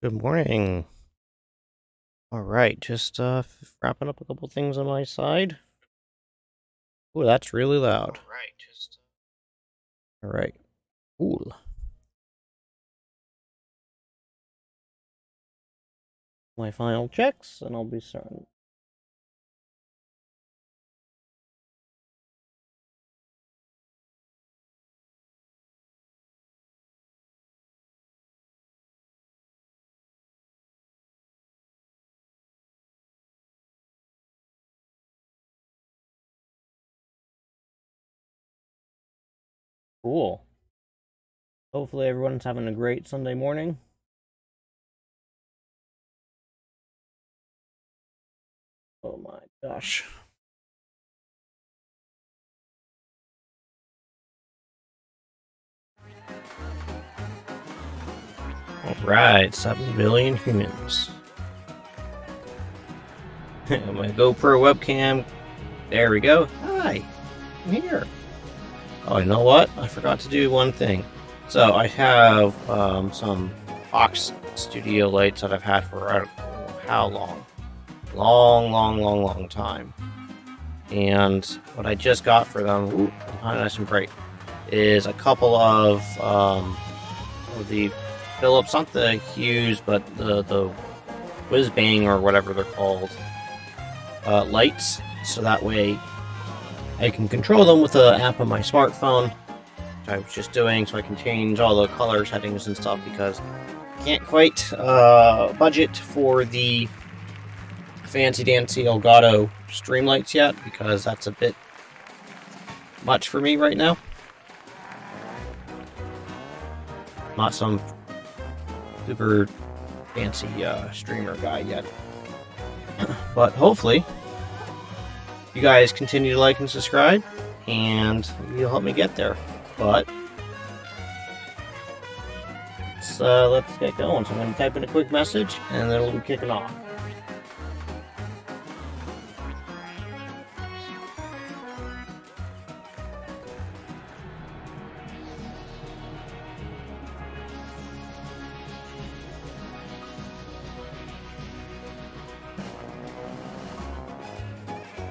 Good morning. All right, just wrapping up a couple things on my side. Oh, that's really loud. All right, cool. My final checks, and I'll be starting. Cool. Hopefully, everyone's having a great Sunday morning. Oh my gosh. All right, 7 billion humans. My GoPro webcam. There we go. Hi, I'm here. Oh, you know what? I forgot to do one thing. So I have some Fox Studio lights that I've had for I don't know how long. Long time. And what I just got for them, nice and bright, is a couple of the Philips, not the Hughes, but the Whiz Bang or whatever they're called, lights. So that way I can control them with the app on my smartphone, which I was just doing, so I can change all the color settings and stuff because I can't quite budget for the fancy dancy Elgato stream lights yet because that's a bit much for me right now. Not some super fancy streamer guy yet. But hopefully you guys continue to like and subscribe, and you'll help me get there. But let's get going. So I'm going to type in a quick message, and then we'll be kicking off.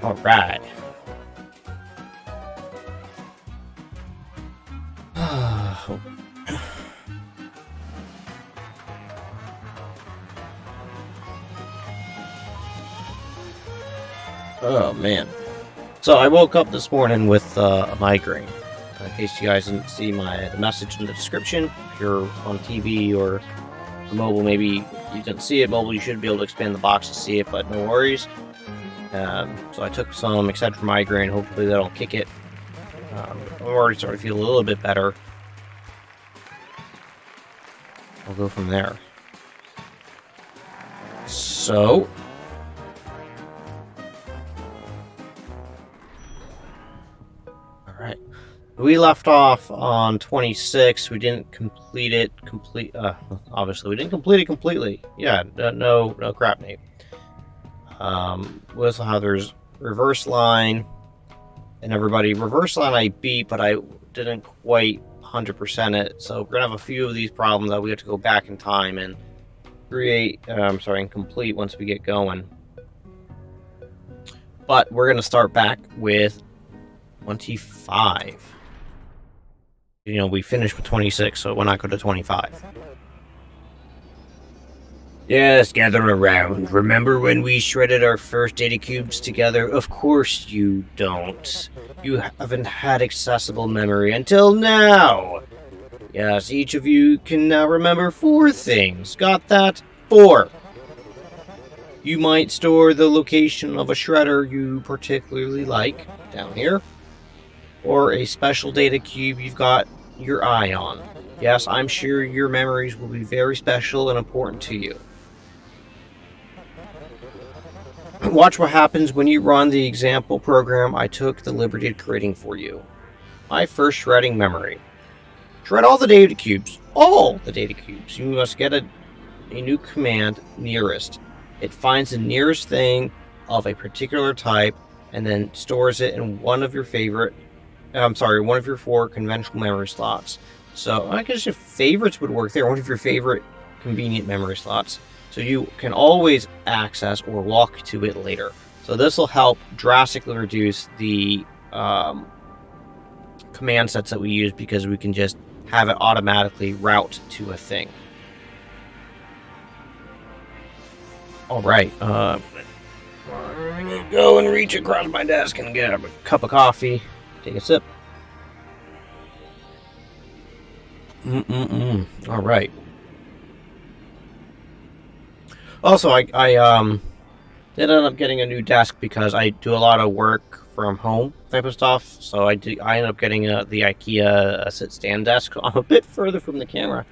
All right. Oh man. So I woke up this morning with a migraine. In case you guys didn't see the message in the description, if you're on TV or mobile, maybe you didn't see it. Mobile, you should be able to expand the box to see it, but no worries. So I took some Excedrin migraine. Hopefully that'll kick it. I'm already starting to feel a little bit better. I'll go from there. So alright. We left off on 26. We didn't complete it obviously we didn't complete it completely. Yeah, no crap, Nate. We also have there's reverse line and everybody. Reverse line I beat, but I didn't quite 100% it. So we're gonna have a few of these problems that we have to go back in time and create. And complete once we get going. But we're gonna start back with 25. You know, we finished with 26, so why not go to 25? Yes, gather around. Remember when we shredded our first data cubes together? Of course you don't. You haven't had accessible memory until now. Yes, each of you can now remember 4 things. Got that? 4. You might store the location of a shredder you particularly like, down here, or a special data cube you've got your eye on. Yes, I'm sure your memories will be very special and important to you. Watch what happens when you run the example program I took the liberty of creating for you. My first shredding memory. Shred all the data cubes. All the data cubes. You must get a new command, nearest. It finds the nearest thing of a particular type and then stores it in one of your 4 conventional memory slots. So I guess if favorites would work there. One of your favorite convenient memory slots, so you can always access or walk to it later. So this will help drastically reduce the command sets that we use, because we can just have it automatically route to a thing. Alright, I'm gonna go and reach across my desk and get a cup of coffee. Take a sip. Alright. Also, I ended up getting a new desk because I do a lot of work from home type of stuff. So I ended up getting the IKEA sit-stand desk. I'm a bit further from the camera.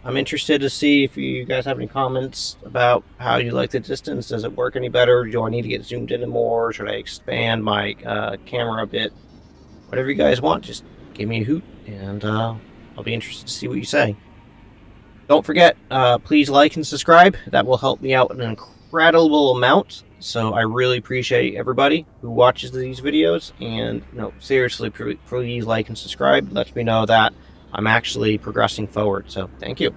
I'm interested to see if you guys have any comments about how you like the distance. Does it work any better? Do I need to get zoomed in more? Should I expand my camera a bit? Whatever you guys want, just give me a hoot, and I'll be interested to see what you say. Don't forget, please like and subscribe. That will help me out an incredible amount. So I really appreciate everybody who watches these videos. And seriously, please like and subscribe. It lets me know that I'm actually progressing forward. So thank you.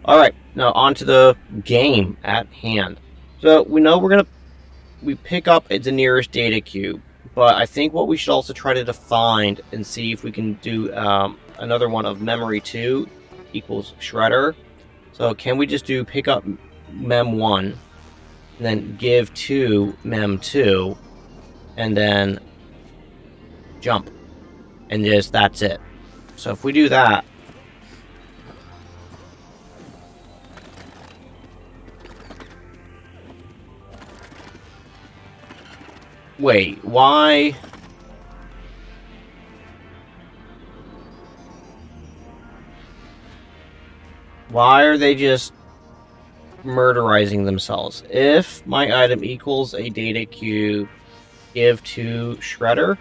All right, now on to the game at hand. So we know we pick up at the nearest data cube, but I think what we should also try to define and see if we can do another one of memory 2 equals shredder. So can we just do pick up mem1 and then give to mem2 and then jump, and just that's it. So if we do that, wait, why? Why are they just murderizing themselves? If my item equals a data cube, give to shredder.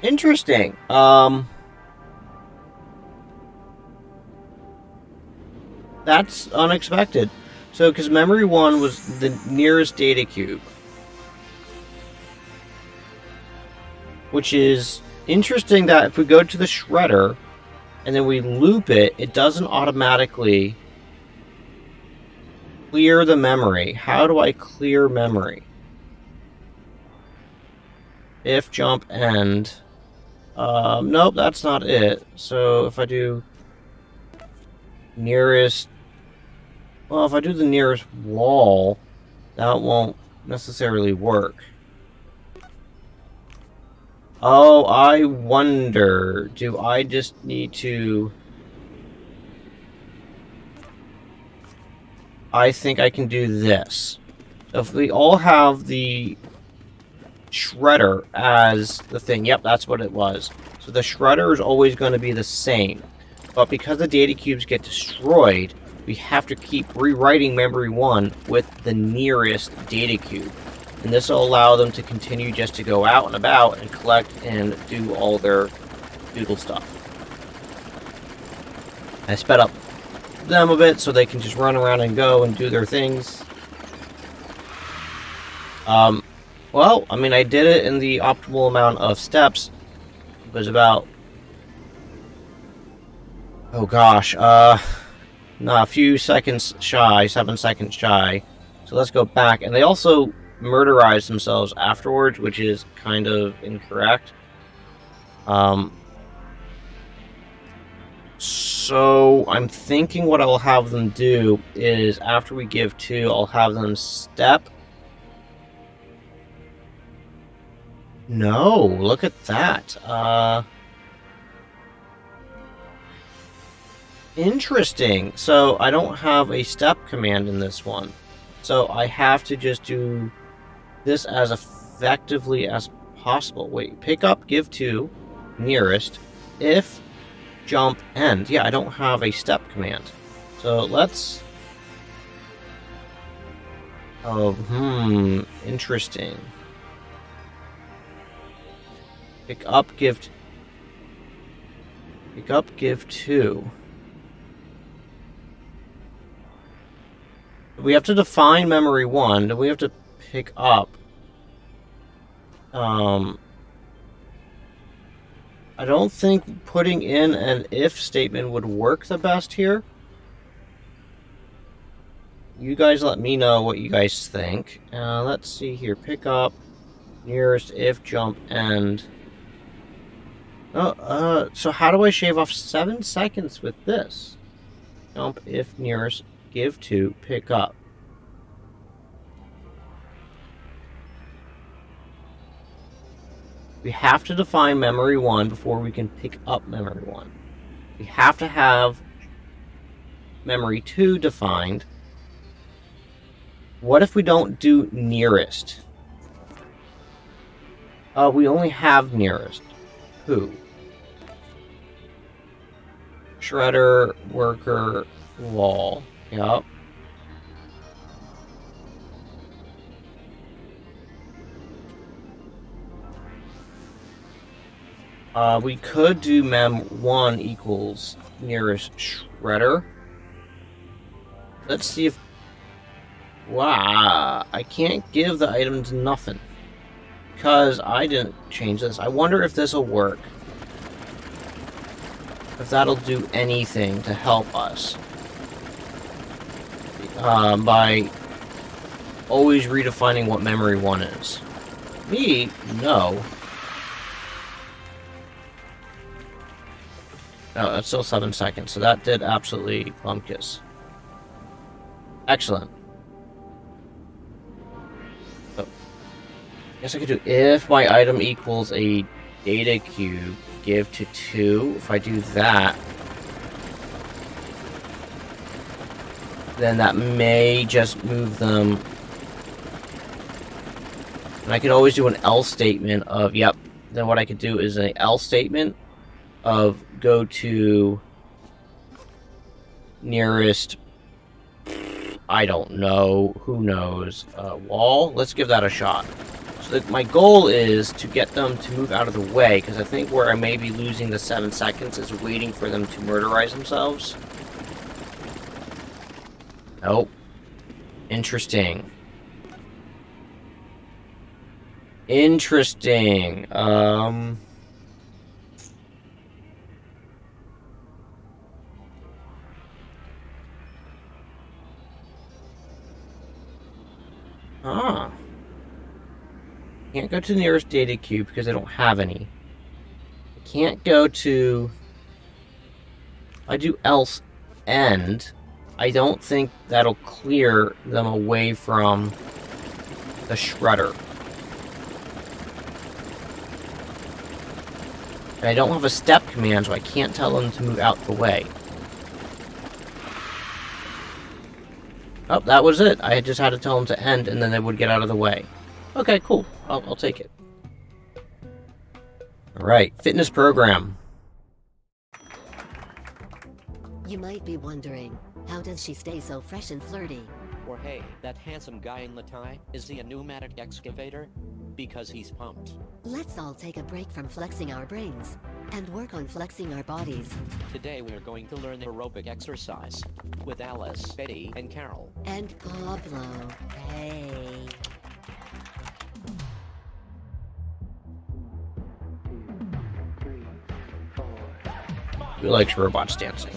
Interesting. That's unexpected. So, because memory 1 was the nearest data cube, which is interesting that if we go to the shredder and then we loop it, it doesn't automatically clear the memory. How do I clear memory? If jump end. Nope, that's not it. So if I do nearest, well, if I do the nearest wall, that won't necessarily work. Oh, I wonder, do I just need to... I think I can do this. If we all have the shredder as the thing, yep, that's what it was. So the shredder is always going to be the same. But because the data cubes get destroyed, we have to keep rewriting memory 1 with the nearest data cube. And this will allow them to continue just to go out and about and collect and do all their doodle stuff. I sped up them a bit so they can just run around and go and do their things. Well, I mean, I did it in the optimal amount of steps. It was about... oh gosh, a few seconds shy, 7 seconds shy. So let's go back. And they also murderized themselves afterwards, which is kind of incorrect. So I'm thinking what I'll have them do is after we give 2, I'll have them step. No, look at that. Interesting. So I don't have a step command in this one. So I have to just do this as effectively as possible. Wait, pick up, give to, nearest, if, jump, end. Yeah, I don't have a step command. So let's... oh, interesting. Pick up, give to. We have to define memory 1, then we have to pick up. I don't think putting in an if statement would work the best here. You guys let me know what you guys think. Let's see here. Pick up, nearest, if, jump, end. Oh, so how do I shave off 7 seconds with this? Jump, if, nearest, give to, pick up. We have to define memory 1 before we can pick up memory 1. We have to have memory 2 defined. What if we don't do nearest? We only have nearest. Who? Shredder, worker, wall. Yup. We could do mem1 equals nearest shredder. Let's see if... Wow, I can't give the items nothing. Because I didn't change this. I wonder if this will work. If that'll do anything to help us. By always redefining what memory 1 is. Me? No. No, that's still 7 seconds, so that did absolutely bumpkiss. Excellent. So, guess I could do if my item equals a data cube, give to 2. If I do that, then that may just move them. And I could always do an else statement of, yep, then what I could do is an else statement of go to nearest, I don't know, who knows, wall. Let's give that a shot. So that my goal is to get them to move out of the way, because I think where I may be losing the 7 seconds is waiting for them to murderize themselves. Nope. Interesting. Interesting. Can't go to the nearest data cube because I don't have any. I can't go to... I do else end. I don't think that'll clear them away from the shredder. And I don't have a step command, so I can't tell them to move out the way. Oh, that was it. I just had to tell them to end, and then they would get out of the way. Okay, cool. I'll take it. Alright, fitness program. You might be wondering, how does she stay so fresh and flirty? Or hey, that handsome guy in the tie, is he a pneumatic excavator? Because he's pumped. Let's all take a break from flexing our brains and work on flexing our bodies. Today we're going to learn aerobic exercise with Alice, Betty, and Carol. And Pablo. Hey. Who likes robots dancing?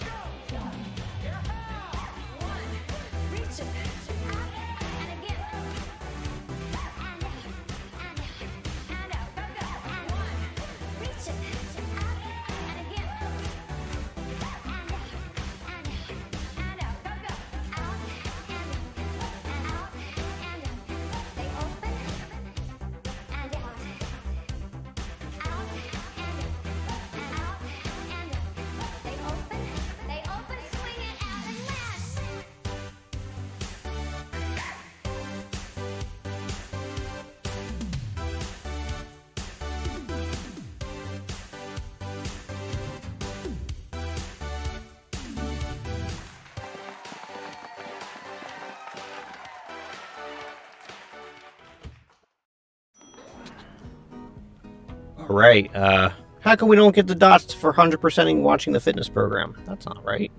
Alright, how come we don't get the dots for 100%ing watching the fitness program? That's not right.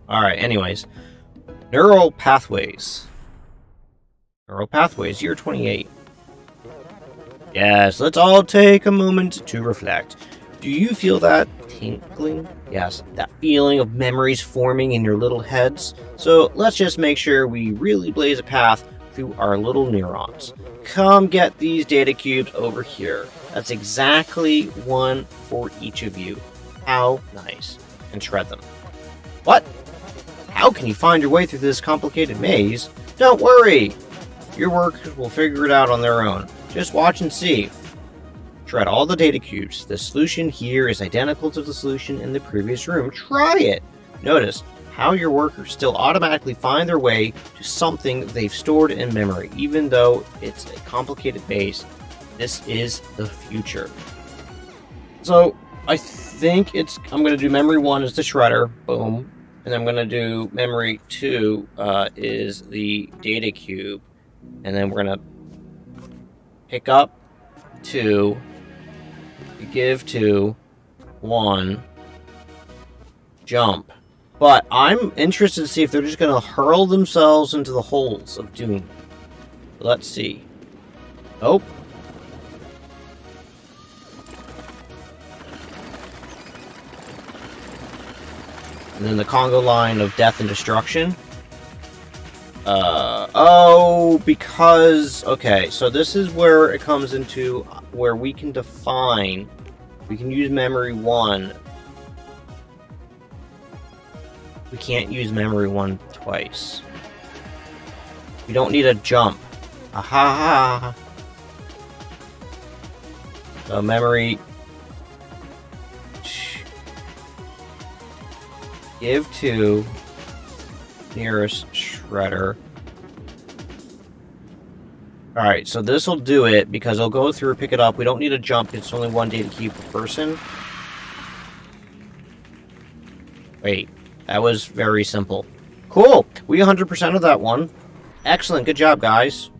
Alright, anyways. Neural pathways. Neural pathways, year 28. Yes, let's all take a moment to reflect. Do you feel that tinkling? Yes, that feeling of memories forming in your little heads? So let's just make sure we really blaze a path through our little neurons. Come get these data cubes over here. That's exactly one for each of you. How nice. And shred them. What? How can you find your way through this complicated maze? Don't worry! Your workers will figure it out on their own. Just watch and see. Shred all the data cubes. The solution here is identical to the solution in the previous room. Try it! Notice how your workers still automatically find their way to something they've stored in memory, even though it's a complicated maze. This is the future. So, I think I'm going to do memory 1 is the shredder. Boom. And I'm going to do memory 2 is the data cube. And then we're going to pick up 2, give 2, 1, jump. But I'm interested to see if they're just going to hurl themselves into the holes of doom. Let's see. Oh. And then the Congo line of death and destruction. Because... Okay, so this is where it comes into where we can define... We can use memory 1. We can't use memory 1 twice. We don't need a jump. Aha! So memory... Give 2... nearest shredder. Alright, so this will do it because it'll go through, pick it up. We don't need a jump, it's only one data cube per person. Wait, that was very simple. Cool! We 100% of that one. Excellent, good job, guys.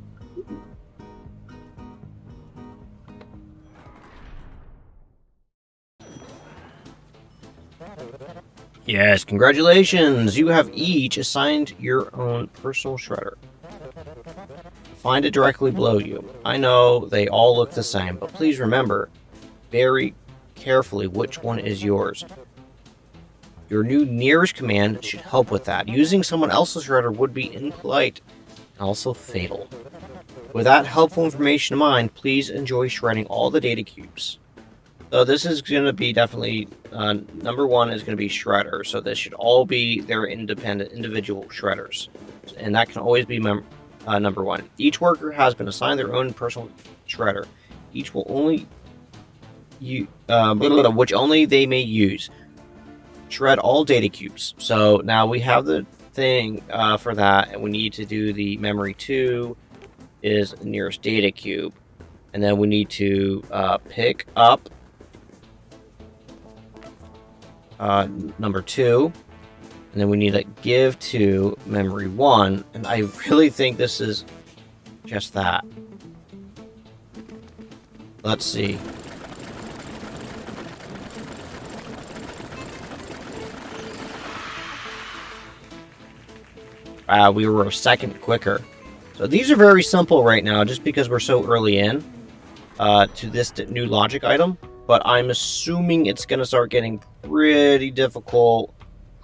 Yes, congratulations! You have each assigned your own personal shredder. Find it directly below you. I know they all look the same, but please remember very carefully which one is yours. Your new nearest command should help with that. Using someone else's shredder would be impolite and also fatal. With that helpful information in mind, please enjoy shredding all the data cubes. So this is going to be definitely, number 1 is going to be shredder. So this should all be their individual shredders. And that can always be number 1. Each worker has been assigned their own personal shredder. Each will only which only they may use. Shred all data cubes. So now we have the thing for that, and we need to do the memory 2 is the nearest data cube. And then we need to pick up number 2, and then we need to give to memory 1, and I really think this is just that. Let's see. Wow, we were a second quicker. So these are very simple right now, just because we're so early in to this new logic item. But I'm assuming it's going to start getting pretty difficult,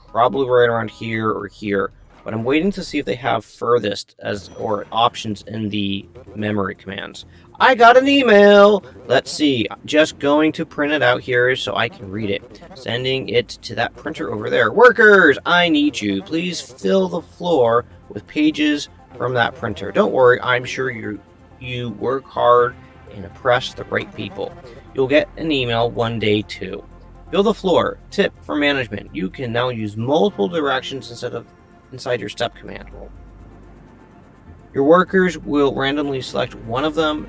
probably right around here or here. But I'm waiting to see if they have furthest or options in the memory commands. I got an email! Let's see, I'm just going to print it out here so I can read it. Sending it to that printer over there. Workers, I need you. Please fill the floor with pages from that printer. Don't worry, I'm sure you work hard and impress the right people. You'll get an email one day too. Fill the floor. Tip for management. You can now use multiple directions inside your step command. Your workers will randomly select one of them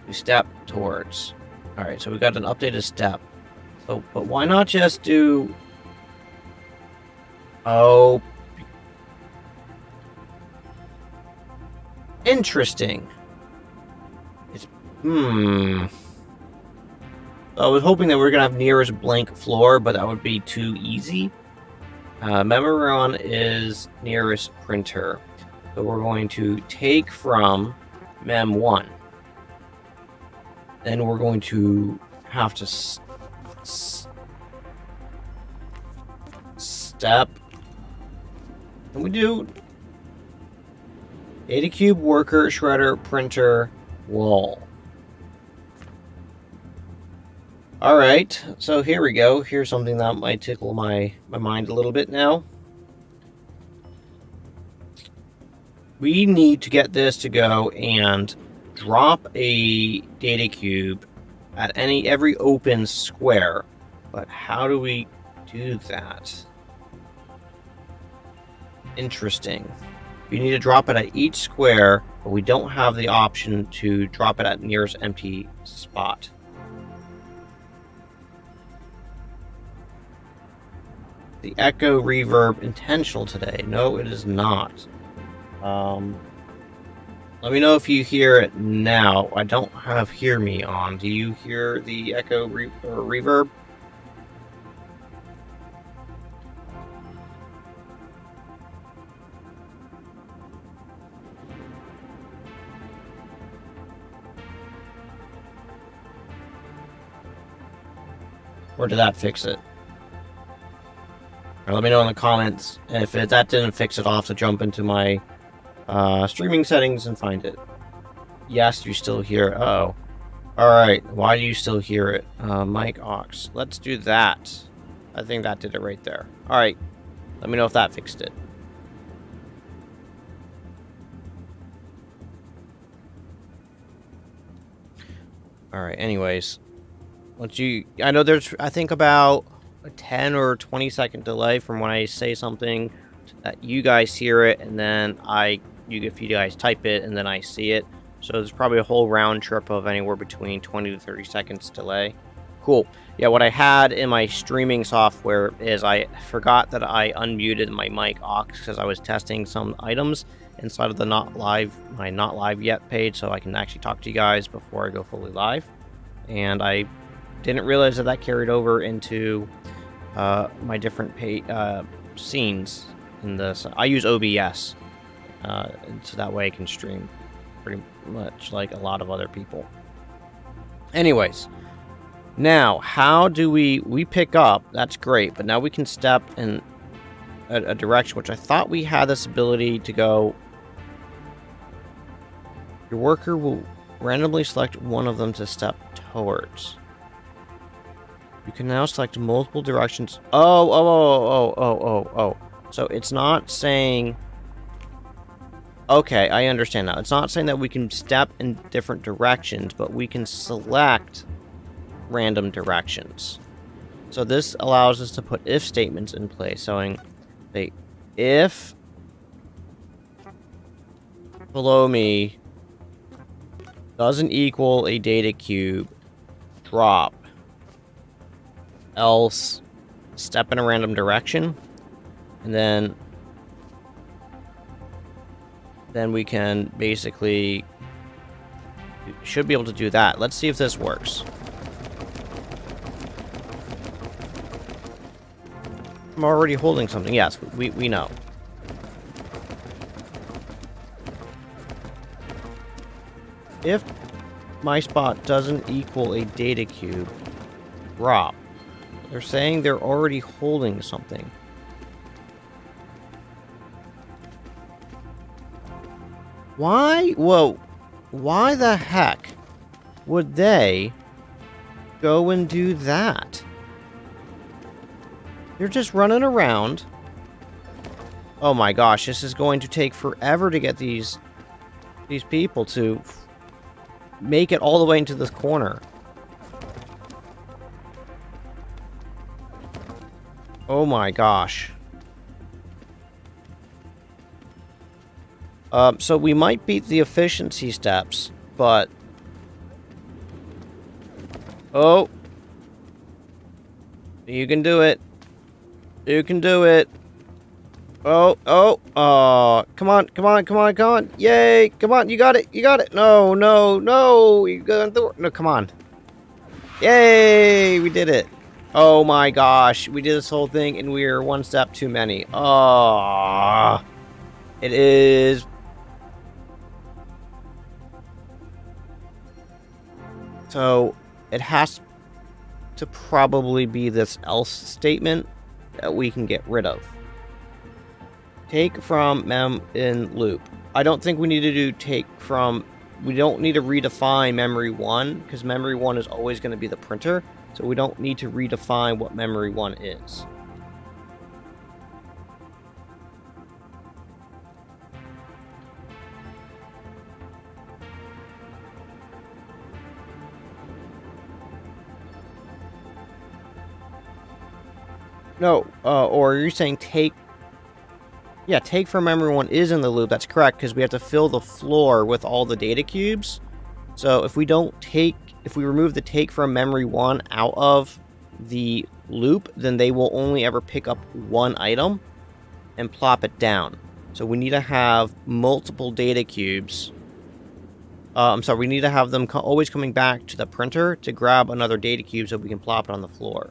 to step towards. Alright, so we got an updated step. So, but why not just do... Oh. Interesting. I was hoping that we were going to have nearest blank floor, but that would be too easy. Memoron is nearest printer. So we're going to take from Mem 1. then we're going to have to step. Can we do data cube, worker, shredder, printer, wall? All right, so here we go. Here's something that might tickle my mind a little bit now. We need to get this to go and drop a data cube at every open square. But how do we do that? Interesting. We need to drop it at each square, but we don't have the option to drop it at nearest empty spot. The echo reverb intentional today? No, it is not. Let me know if you hear it now. I don't have hear me on. Do you hear the echo reverb? Or did that fix it? Or let me know in the comments if that didn't fix it. I'll have to jump into my streaming settings and find it. Yes, you still hear it. Oh. Alright, why do you still hear it? Mic aux. Let's do that. I think that did it right there. Alright, let me know if that fixed it. Alright, anyways. I know there's, I think, about a 10 or 20 second delay from when I say something that you guys hear it, and then if you guys type it and then I see it. So there's probably a whole round trip of anywhere between 20 to 30 seconds delay. Cool. Yeah, what I had in my streaming software is I forgot that I unmuted my mic aux because I was testing some items inside of the my not live yet page, so I can actually talk to you guys before I go fully live. And I didn't realize that carried over into my different scenes in this. I use OBS, so that way I can stream pretty much like a lot of other people. Anyways, now how do we pick up? That's great, but now we can step in a direction, which I thought we had this ability to go. Your worker will randomly select one of them to step towards. You can now select multiple directions. Oh. So it's not saying... Okay, I understand now. It's not saying that we can step in different directions, but we can select random directions. So this allows us to put if statements in place, saying, if below me doesn't equal a data cube, drop. Else, step in a random direction, and then we can basically should be able to do that. Let's see if this works. I'm already holding something. Yes, we know. If my spot doesn't equal a data cube, drop. They're saying they're already holding something. Why? Whoa. Why the heck would they go and do that? They're just running around. Oh my gosh, this is going to take forever to get these people to make it all the way into this corner. Oh my gosh. So we might beat the efficiency steps, but... Oh! You can do it. You can do it. Oh! Come on. Yay! Come on, you got it. No! You got it. No, come on. Yay! We did it. Oh my gosh, we did this whole thing and we're one step too many. Oh, it is So it has to probably be this else statement that we can get rid of. Take from mem in loop. I don't think we need to do take from. We don't need to redefine memory 1 because memory 1 is always going to be the printer. So we don't need to redefine what memory 1 is. No, or you're saying take... Yeah, take from memory 1 is in the loop. That's correct, because we have to fill the floor with all the data cubes. So if we don't take... If we remove the take from memory 1 out of the loop, then they will only ever pick up one item and plop it down. So we need to have multiple data cubes. I'm sorry, we need to have them always coming back to the printer to grab another data cube so we can plop it on the floor.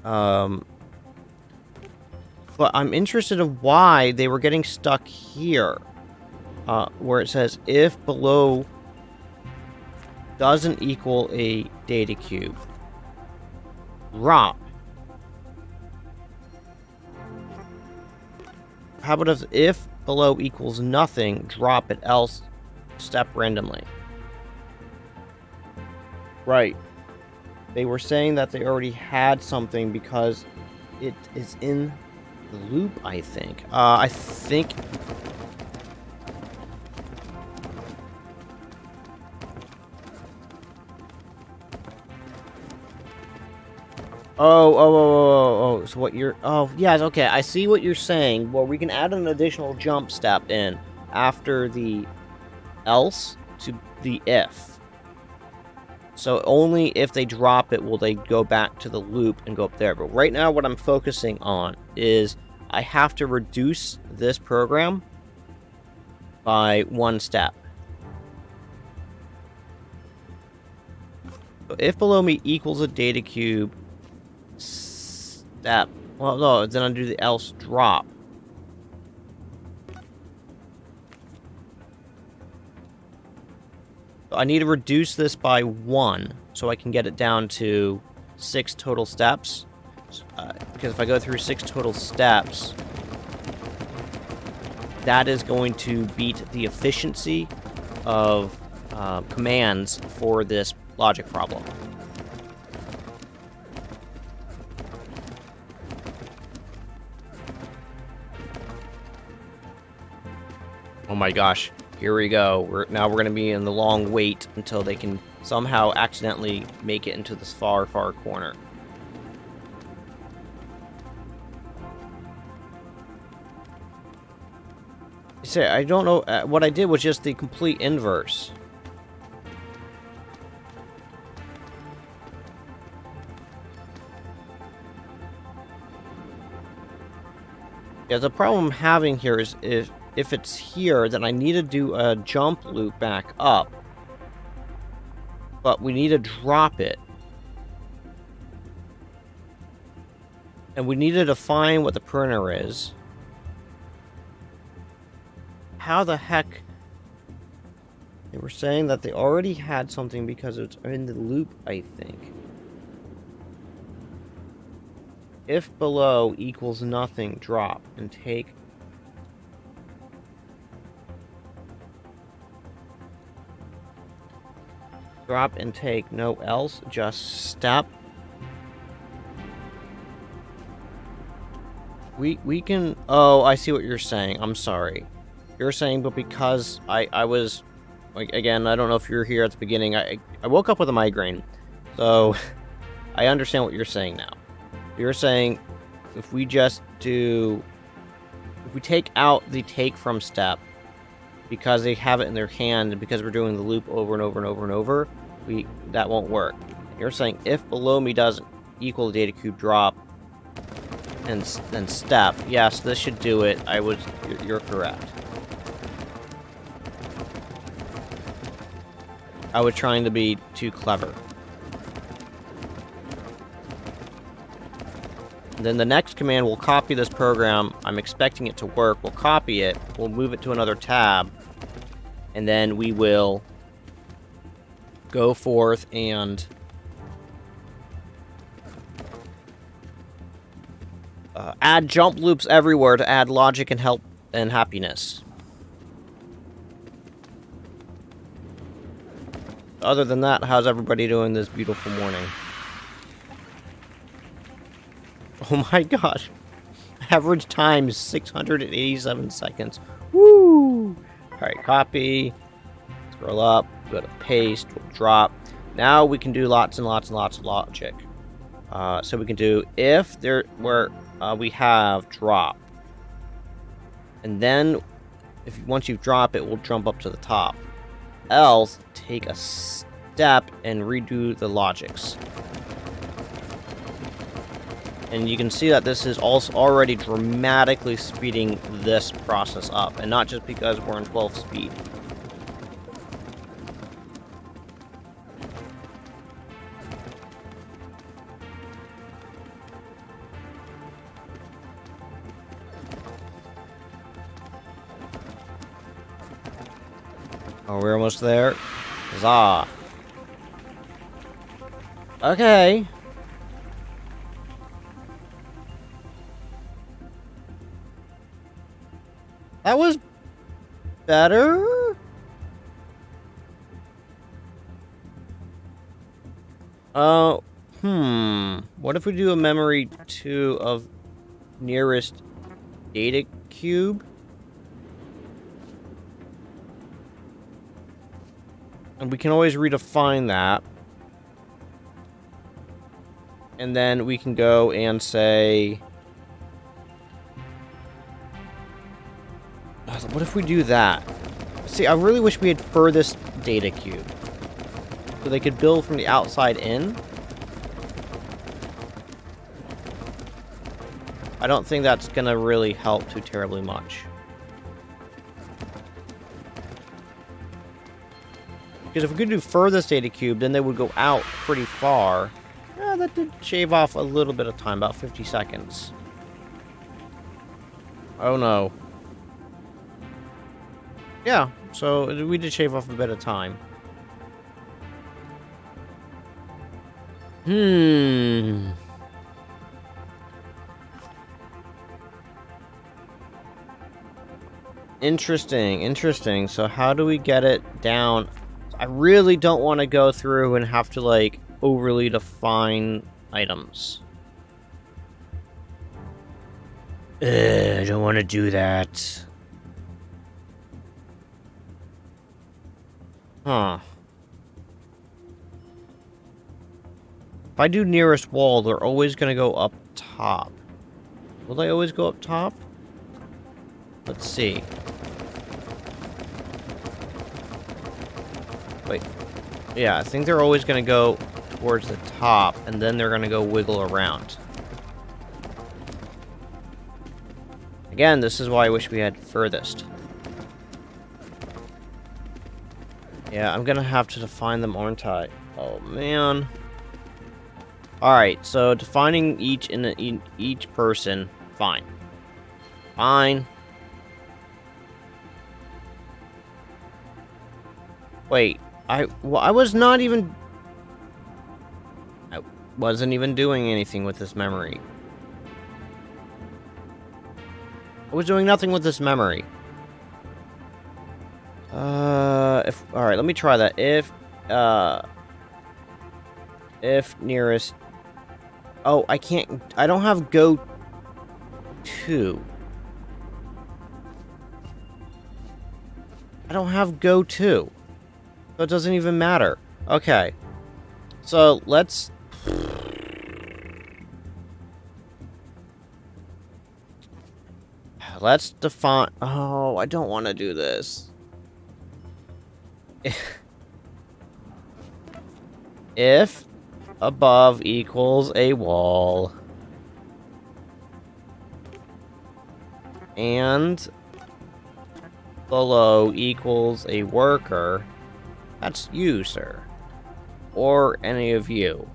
But I'm interested in why they were getting stuck here. Where it says, if below doesn't equal a data cube, drop. How about if below equals nothing, drop it, else step randomly. Right. They were saying that they already had something because it is in the loop, I think. I think... Oh, so what you're... Oh, yes, okay, I see what you're saying. Well, we can add an additional jump step in after the else to the if. So only if they drop it will they go back to the loop and go up there. But right now what I'm focusing on is I have to reduce this program by one step. So if below me equals a data cube step, well, no, then I'll do the else drop. I need to reduce this by 1 so I can get it down to 6 total steps. Because if I go through 6 total steps, that is going to beat the efficiency of commands for this logic problem. Oh my gosh. Here we go. Now we're going to be in the long wait until they can somehow accidentally make it into this far, far corner. Say, I don't know. What I did was just the complete inverse. Yeah, the problem I'm having here is if it's here, then I need to do a jump loop back up. But we need to drop it. And we need to define what the printer is. How the heck... They were saying that they already had something because it's in the loop, I think. If below equals nothing, drop and take... Drop and take, no else, just step. We can... Oh, I see what you're saying. I'm sorry. You're saying, but because I was... Like, again, I don't know if you were here at the beginning. I woke up with a migraine. So, I understand what you're saying now. You're saying, if we just do... If we take out the take from step, because they have it in their hand, and because we're doing the loop over and over and over and over, that won't work. You're saying if below me doesn't equal the data cube drop, and then step, yes, this should do it. You're correct. I was trying to be too clever. Then the next command will copy this program. I'm expecting it to work. We'll copy it. We'll move it to another tab. And then we will go forth and add jump loops everywhere to add logic and help and happiness. Other than that, how's everybody doing this beautiful morning? Oh my gosh. Average time is 687 seconds. Woo! Alright, copy. Scroll up. Go to paste. We'll drop. Now we can do lots and lots and lots of logic. So we can do if there where we have drop. And then once you drop it, will jump up to the top. Else, take a step and redo the logics. And you can see that this is also already dramatically speeding this process up, and not just because we're in 12th speed. Oh, we're almost there. Huzzah. Okay. That was better? What if we do a memory 2 of nearest data cube? And we can always redefine that. And then we can go and say... What if we do that? See, I really wish we had furthest data cube. So they could build from the outside in. I don't think that's gonna really help too terribly much. Because if we could do furthest data cube, then they would go out pretty far. Yeah, that did shave off a little bit of time, about 50 seconds. Oh no. Yeah, so we did shave off a bit of time. Interesting. So how do we get it down? I really don't want to go through and have to, like, overly define items. I don't want to do that. Huh. If I do nearest wall, they're always going to go up top. Will they always go up top? Let's see. Wait. Yeah, I think they're always going to go towards the top, and then they're going to go wiggle around. Again, this is why I wish we had furthest. Yeah, I'm going to have to define them, aren't I? Oh, man. Alright, so defining each each person, fine. Fine. Wait, I wasn't even doing anything with this memory. I was doing nothing with this memory. Alright, let me try that. If nearest... Oh, I can't... I don't have go to. I don't have go to. So it doesn't even matter. Okay. So, let's... Let's define... Oh, I don't want to do this. If above equals a wall and below equals a worker, that's you, sir, or any of you,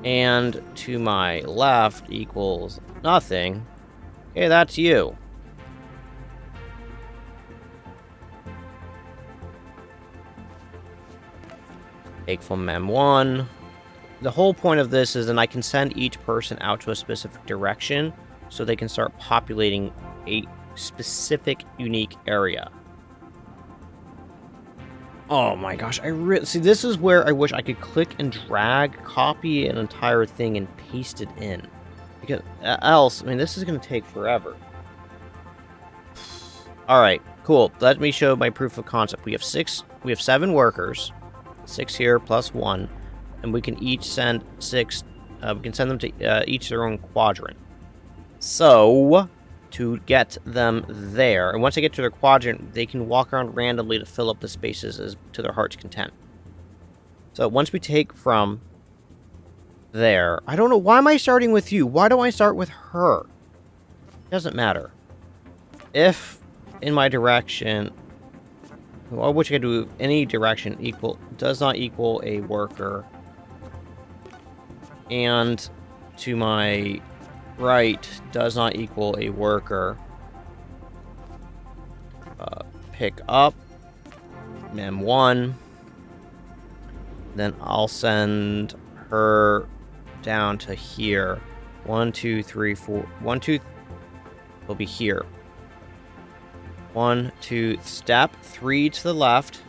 and to my left equals nothing, okay, that's you. Take from M1. The whole point of this is then I can send each person out to a specific direction so they can start populating a specific unique area. Oh my gosh, see, this is where I wish I could click and drag, copy an entire thing and paste it in. Because else, I mean, this is going to take forever. Alright, cool. Let me show my proof of concept. We have 7 workers. 6 here plus 1. And we can each send 6, we can send them to each their own quadrant. So, to get them there, and once they get to their quadrant, they can walk around randomly to fill up the spaces as to their heart's content. So, once we take from there, I don't know, why am I starting with you? Why don't I start with her? Doesn't matter. If in my direction, or which I could do any direction does not equal a worker, and to my right does not equal a worker, pick up M1, then I'll send her down to here. 1, 2, 3, 4. 1, 2 will be here. 1, 2, step 3 to the left.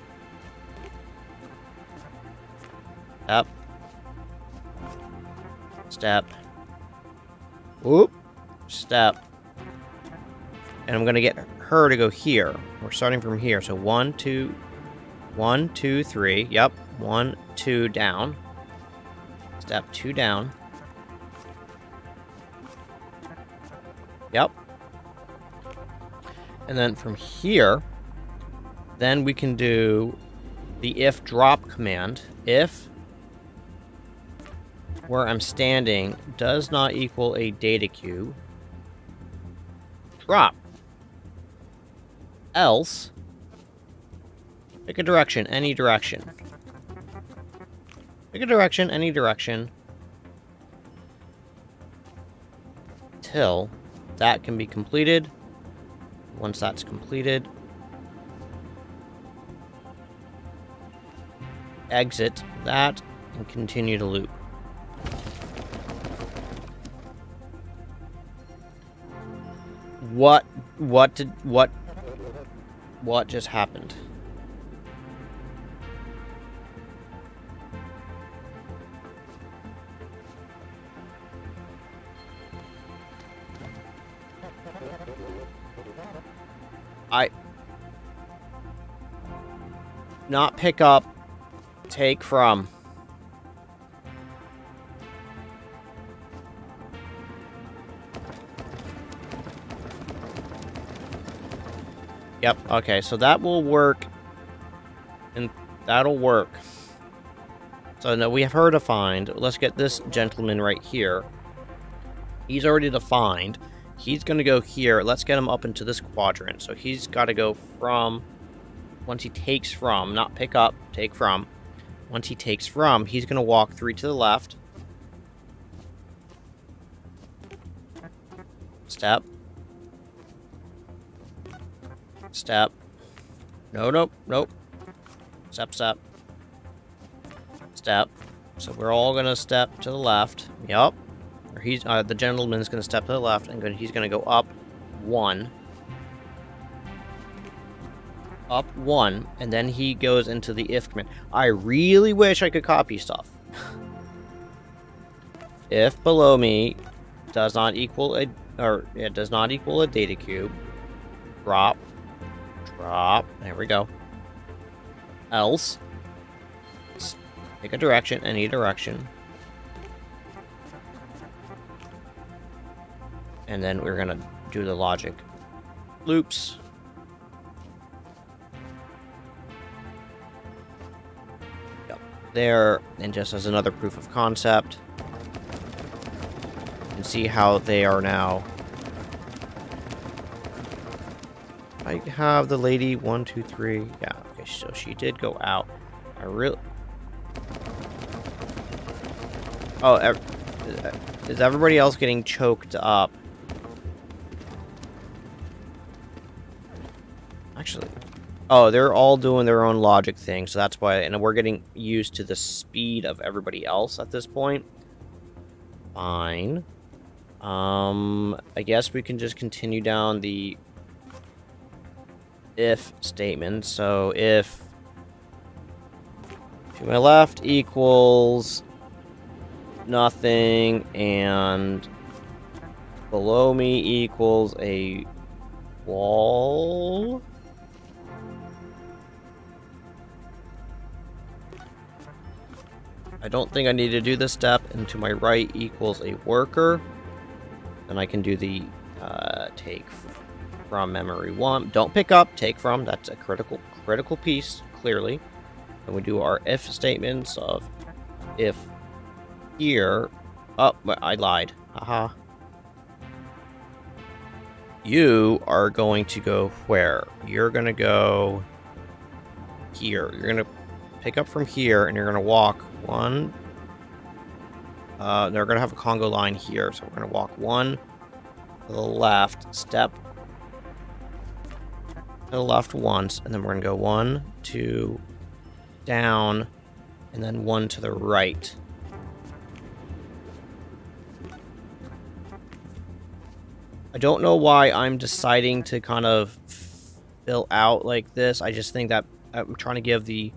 Step. Whoop. Step. And I'm going to get her to go here. We're starting from here. So 1, 2, 1, 2, 3. Yep. 1, 2 down. Step 2 down. Yep. And then from here, then we can do the if drop command. If where I'm standing does not equal a data cube, drop. Else, pick a direction, any direction. Pick a direction, any direction, till that can be completed. Once that's completed, exit that and continue to loop. What just happened? Not pick up, take from. Yep, okay, so that will work, and that'll work. So now we have her defined. Let's get this gentleman right here. He's already defined. He's going to go here. Let's get him up into this quadrant. So he's got to go from, once he takes from, not pick up, take from. Once he takes from, he's going to walk 3 to the left. Step. Step. Nope. Step. Step. So we're all going to step to the left. Yep. Or he's the gentleman's going to step to the left, and he's going to go up 1. Up 1, and then he goes into the if command. I really wish I could copy stuff. If below me does not equal a, or it does not equal a data cube, drop. There we go. Else, pick a direction, any direction. And then we're gonna do the logic loops. Yep. There, and just as another proof of concept, you can see how they are now. I have the lady 1, 2, 3. Yeah, okay, so she did go out. I really. Oh, is everybody else getting choked up? Actually, Oh, they're all doing their own logic thing, so that's why. And we're getting used to the speed of everybody else at this point. Fine. I guess we can just continue down the if statement. So if to my left equals nothing and below me equals a wall. I don't think I need to do this step. And to my right equals a worker. Then I can do the take from memory 1. Don't pick up, take from. That's a critical piece, clearly. And we do our if statements of if here. Oh, I lied. Haha. You are going to go where? You're going to go here. You're going to pick up from here, and you're going to walk 1. They're going to have a Congo line here, so we're going to walk 1 to the left, step to the left once, and then we're going to go 1, 2, down, and then 1 to the right. I don't know why I'm deciding to kind of fill out like this. I just think that I'm trying to give the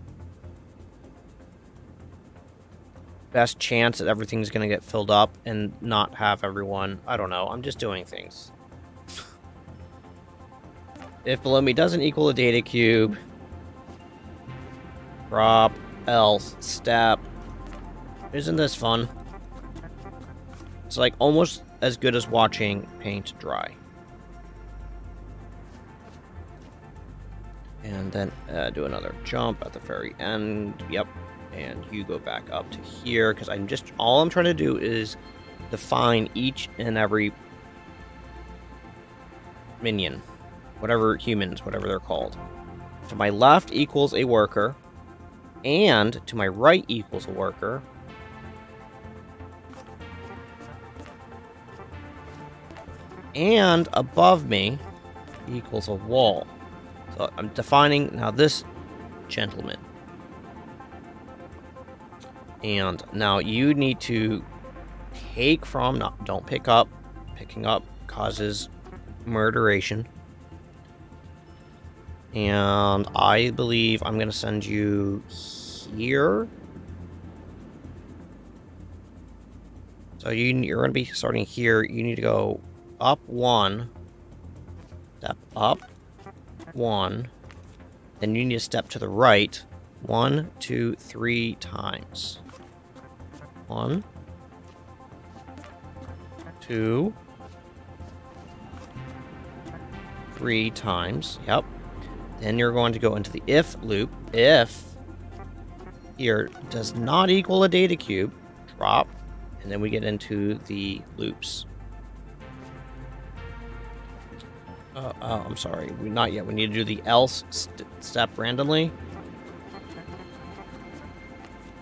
best chance that everything's going to get filled up and not have everyone... I don't know. I'm just doing things. If below me doesn't equal a data cube, drop, else, step. Isn't this fun? It's like almost as good as watching paint dry. And then do another jump at the very end. Yep. And you go back up to here, because all I'm trying to do is define each and every minion. Whatever they're called. To my left equals a worker. And to my right equals a worker. And above me equals a wall. So I'm defining now this gentleman. And now you need to take from, don't pick up. Picking up causes murderation. And I believe I'm going to send you here. So you're going to be starting here. You need to go up 1. Step up 1. Then you need to step to the right 1, 2, 3 times. 1, 2, 3 times. Yep. Then you're going to go into the if loop. If here does not equal a data cube, drop, and then we get into the loops. I'm sorry, not yet. We need to do the else step randomly.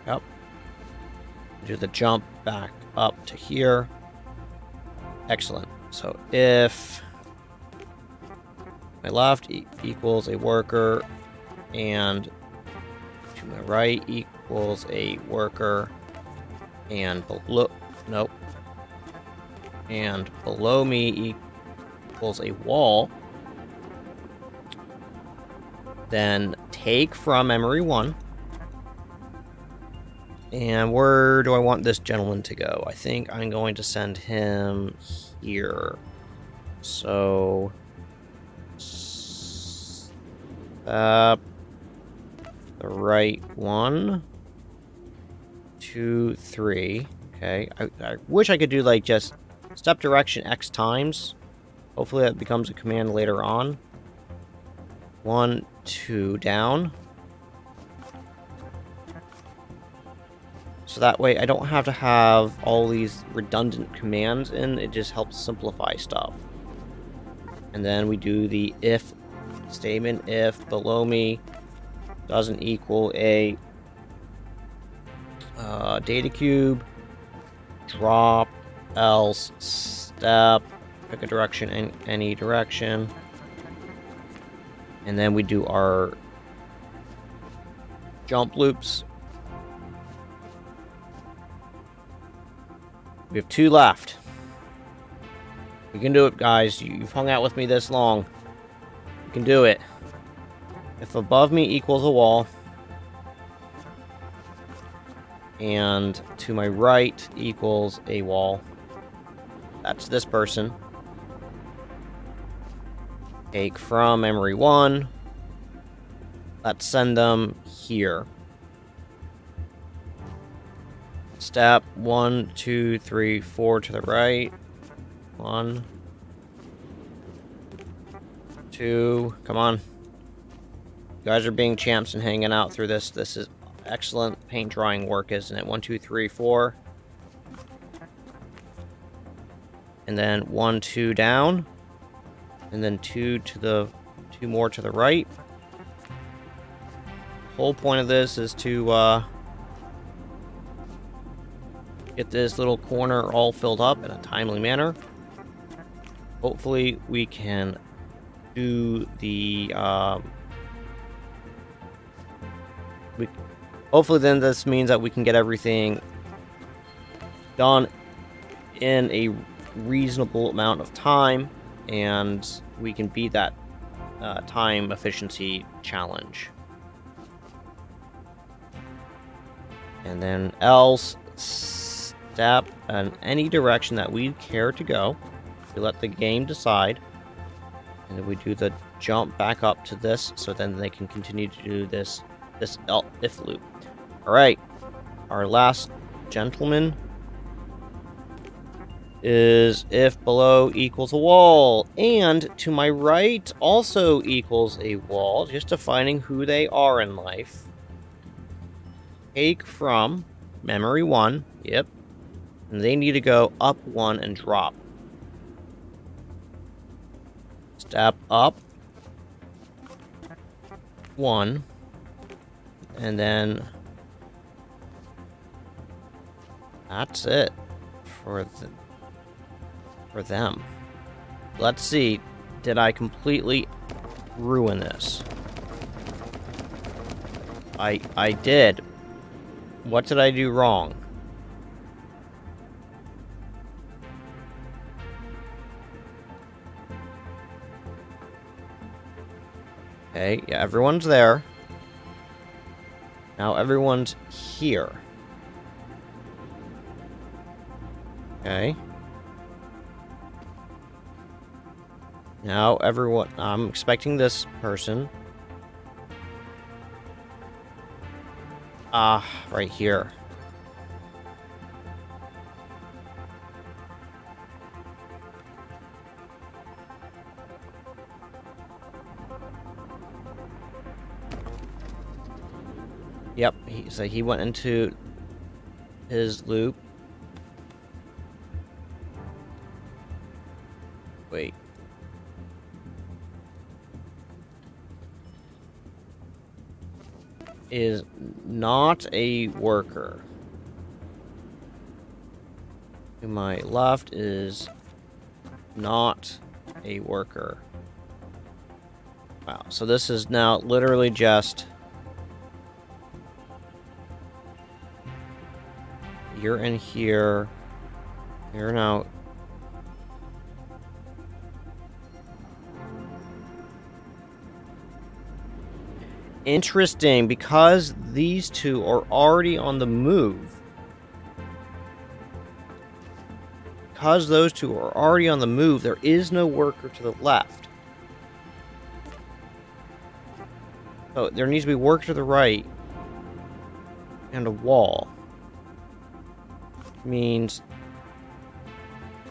Yep. Do the jump back up to here. Excellent. So if my left equals a worker and to my right equals a worker and below me equals a wall, then take from memory 1. And where do I want this gentleman to go? I think I'm going to send him here. So the right 1, 2, 3. Okay, I wish I could do like just step direction X times. Hopefully that becomes a command later on. 1, 2, down. So that way I don't have to have all these redundant commands in. It just helps simplify stuff. And then we do the if statement. If below me doesn't equal a data cube, drop, else, step, pick a direction in any direction. And then we do our jump loops. We have 2 left. We can do it, guys. You've hung out with me this long. You can do it. If above me equals a wall, and to my right equals a wall, that's this person. Take from memory 1. Let's send them here. Step 1, 2, 3, 4 to the right. 1, 2. Come on. You guys are being champs and hanging out through this. This is excellent paint drawing work, isn't it? 1, 2, 3, 4. And then 1, 2 down. And then 2 more to the right. Whole point of this is to get this little corner all filled up in a timely manner. Hopefully we can do the hopefully then this means that we can get everything done in a reasonable amount of time, and we can beat that time efficiency challenge. And then else step in any direction that we care to go. We let the game decide. And then we do the jump back up to this, so then they can continue to do this if loop. Alright. Our last gentleman is if below equals a wall. And to my right also equals a wall. Just defining who they are in life. Take from memory 1. Yep. And they need to go up 1 and drop. Step up 1. And then that's it for them. Let's see. Did I completely ruin this? I did. What did I do wrong? Okay, yeah, everyone's there. Now everyone's here. Okay. Now everyone, I'm expecting this person. Right here. Yep, so he went into his loop. Wait. Is not a worker. To my left is not a worker. Wow, so this is now literally just... You're in here. You're now... Interesting, because these two are already on the move. Because those two are already on the move, there is no worker to the left. So there needs to be worker to the right and a wall. Means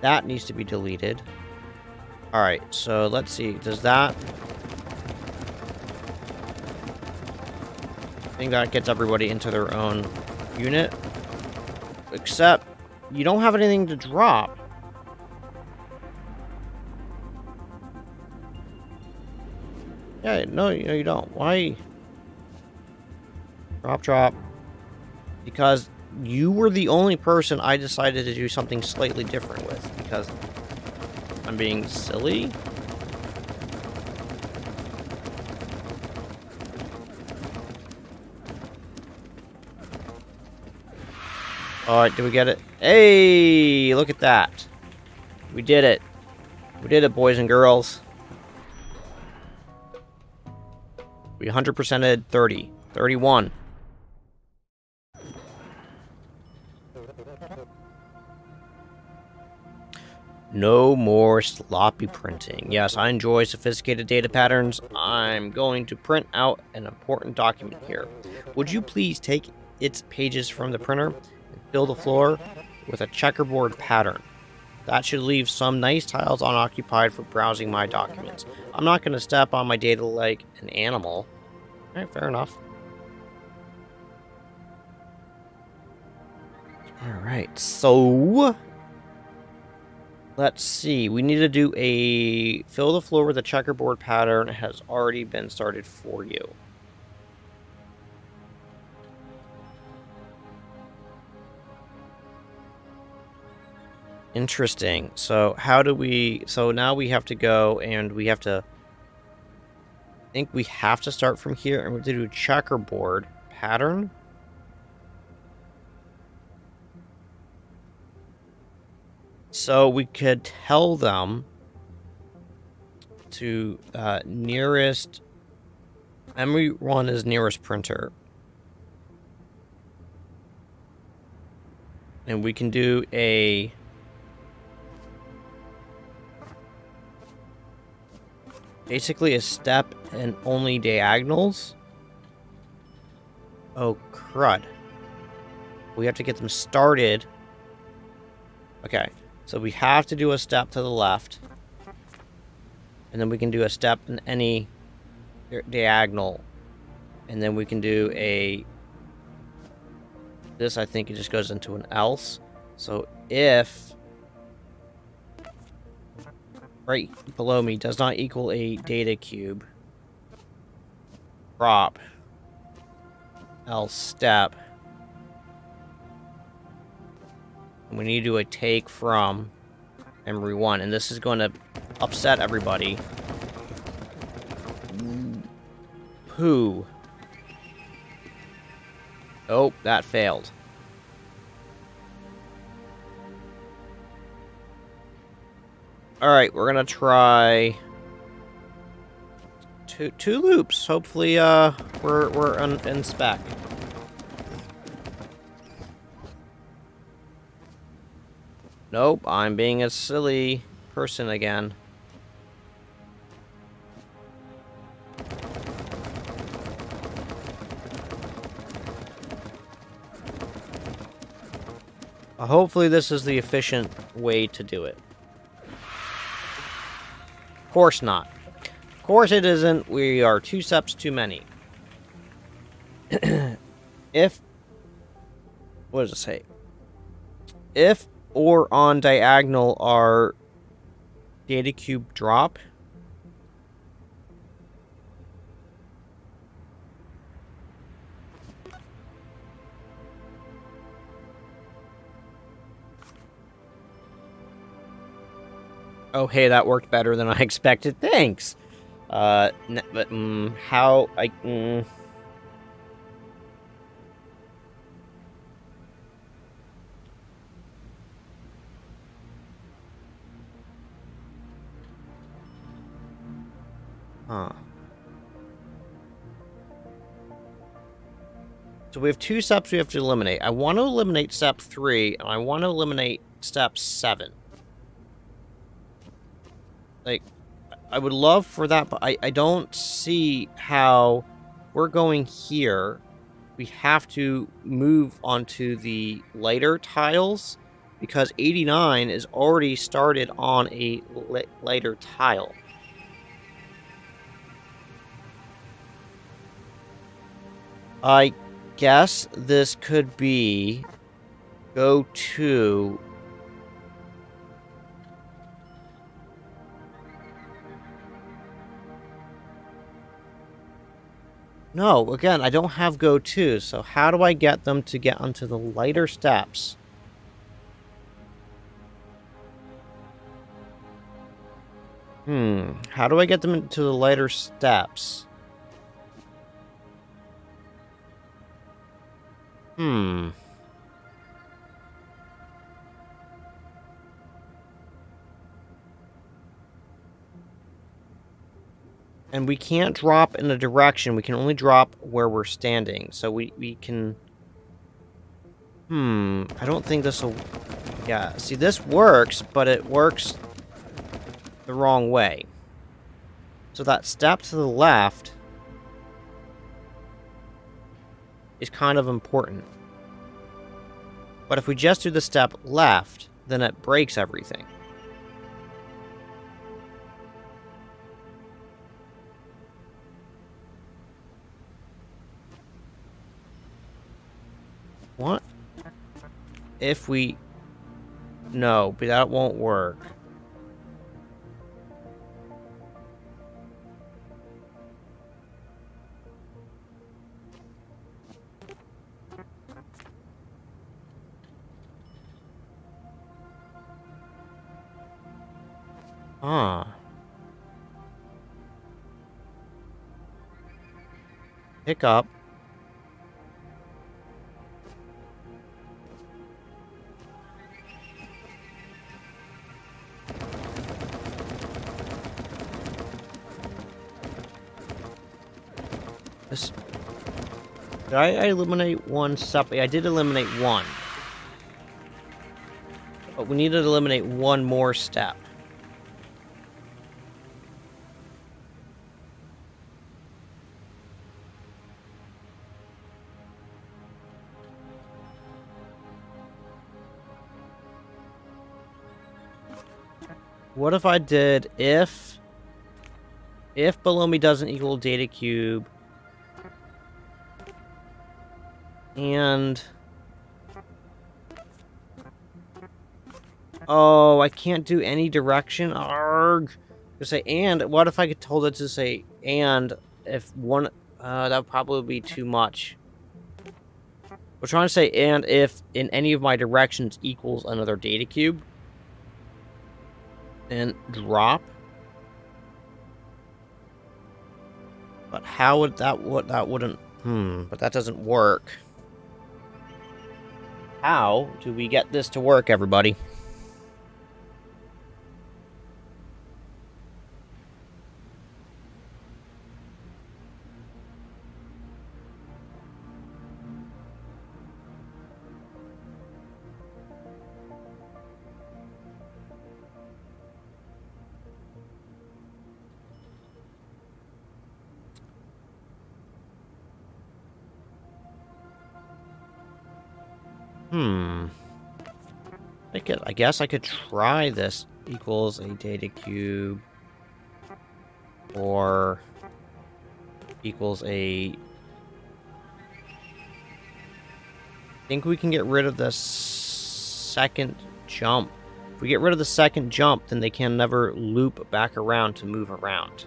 that needs to be deleted. Alright, so let's see. Does that... I think that gets everybody into their own unit. Except, you don't have anything to drop. Yeah, no, you don't. Why? Drop. Because you were the only person I decided to do something slightly different with. Because I'm being silly. Alright, did we get it? Hey, look at that. We did it. We did it, boys and girls. We 100%ed 30. 31. No more sloppy printing. Yes, I enjoy sophisticated data patterns. I'm going to print out an important document here. Would you please take its pages from the printer and fill the floor with a checkerboard pattern? That should leave some nice tiles unoccupied for browsing my documents. I'm not going to step on my data like an animal. Alright, fair enough. Alright, so let's see. We need to do a fill the floor with a checkerboard pattern. It has already been started for you. Interesting. So how do we... So now we have to go and we have to... I think we have to start from here and we have to do a checkerboard pattern. So we could tell them to nearest... Everyone is nearest printer. And we can do a... Basically a step and only diagonals. Oh, crud. We have to get them started. Okay, so we have to do a step to the left. And then we can do a step in any diagonal. And then we can do a... This, I think, it just goes into an else. So if... right below me does not equal a data cube, drop, else step. And we need to do a take from memory 1, and this is going to upset everybody. Poo. Oh, that failed. Alright, we're gonna try two loops. Hopefully, we're in spec. Nope, I'm being a silly person again. Hopefully this is the efficient way to do it. Of course not. Of course it isn't. We are 2 steps too many. If... What does it say? If or on diagonal are data cube drop. Oh, hey, that worked better than I expected. Thanks. But how I... Huh. So we have 2 steps we have to eliminate. I want to eliminate step 3, and I want to eliminate step 7. Like, I would love for that, but I don't see how we're going here. We have to move onto the lighter tiles, because 89 is already started on a lighter tile. I guess this could be go to... No, again, I don't have go to, so how do I get them to get onto the lighter steps? How do I get them into the lighter steps? And we can't drop in a direction. We can only drop where we're standing. So we can... I don't think this will... Yeah, see, this works, but it works the wrong way. So that step to the left is kind of important. But if we just do the step left, then it breaks everything. What if we... No, but that won't work. Pick up. This... Did I eliminate one separate? I did eliminate one. But we need to eliminate one more step. What if I did if below me doesn't equal data cube and oh, I can't do any direction. Arg. To say and what if I could told it to say and if one that would probably be too much. We're trying to say and if in any of my directions equals another data cube. And drop. But how would that wouldn't but that doesn't work. How do we get this to work, everybody? I guess I could try this equals a data cube or equals a... I think we can get rid of the second jump. If we get rid of the second jump, then they can never loop back around to move around.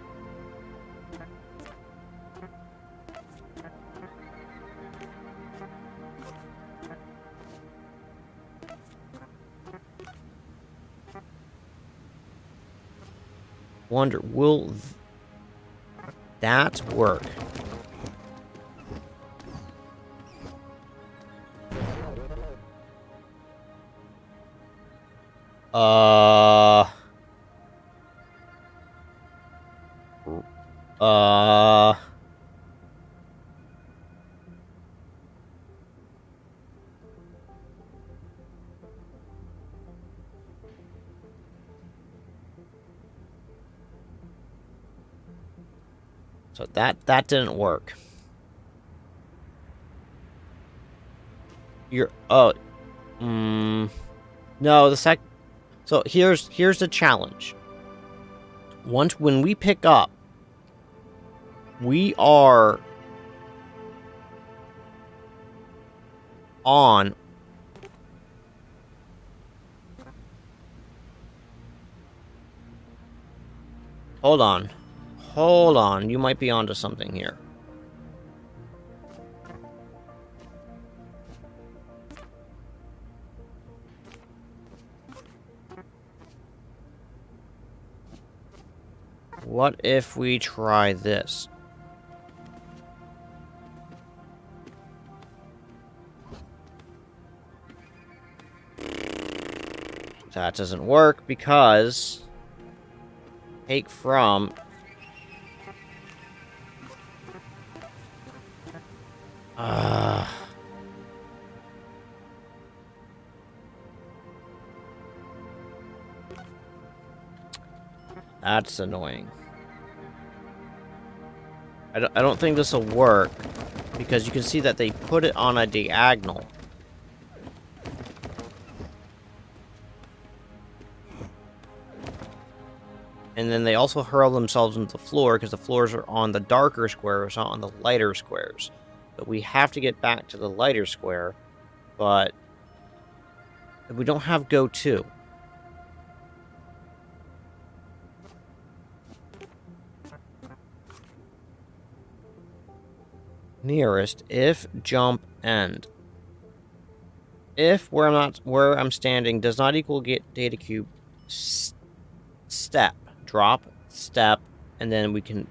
Wonder, will that work? So that didn't work. No, so here's the challenge. When we pick up, we are on Hold on, you might be onto something here. What if we try this? That doesn't work because take from That's annoying. I don't think this will work, because you can see that they put it on a diagonal. And then they also hurl themselves into the floor, because the floors are on the darker squares, not on the lighter squares. But we have to get back to the lighter square, but we don't have go to. Nearest, if jump end. If where I'm standing does not equal get data cube, step, drop, step, and then we can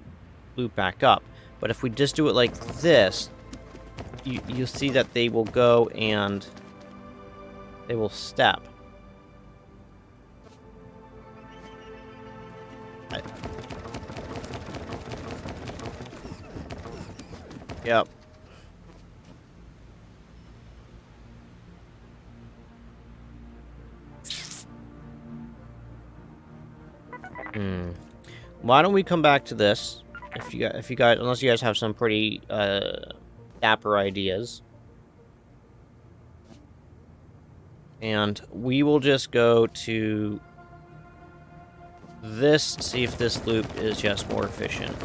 loop back up. But if we just do it like this, you'll see that they will go and they will step. Yep. Why don't we come back to this? If you guys, unless you guys have some pretty dapper ideas, and we will just go to this. See if this loop is just more efficient.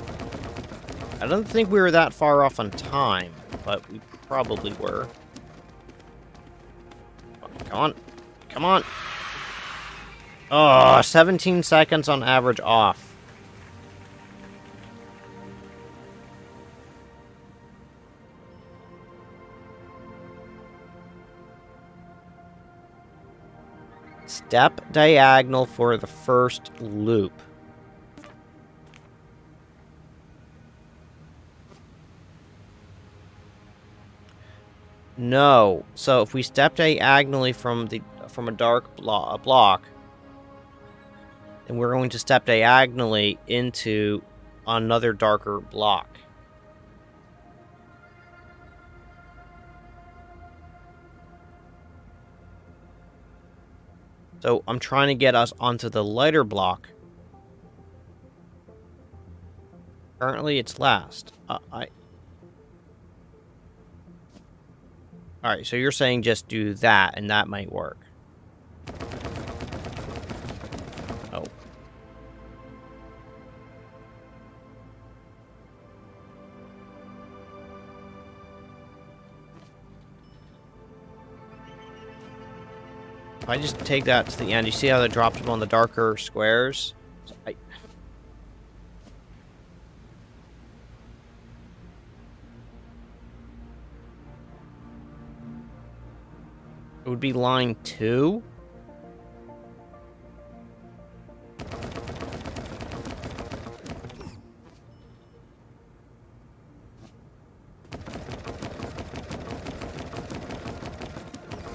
I don't think we were that far off on time, but we probably were. Come on. Come on. Oh, 17 seconds on average off. Step diagonal for the first loop. No. So if we step diagonally from a dark block, then we're going to step diagonally into another darker block. So I'm trying to get us onto the lighter block. Currently, it's last. Alright, so you're saying just do that, and that might work. Oh. If I just take that to the end, you see how that drops them on the darker squares? So it would be line 2.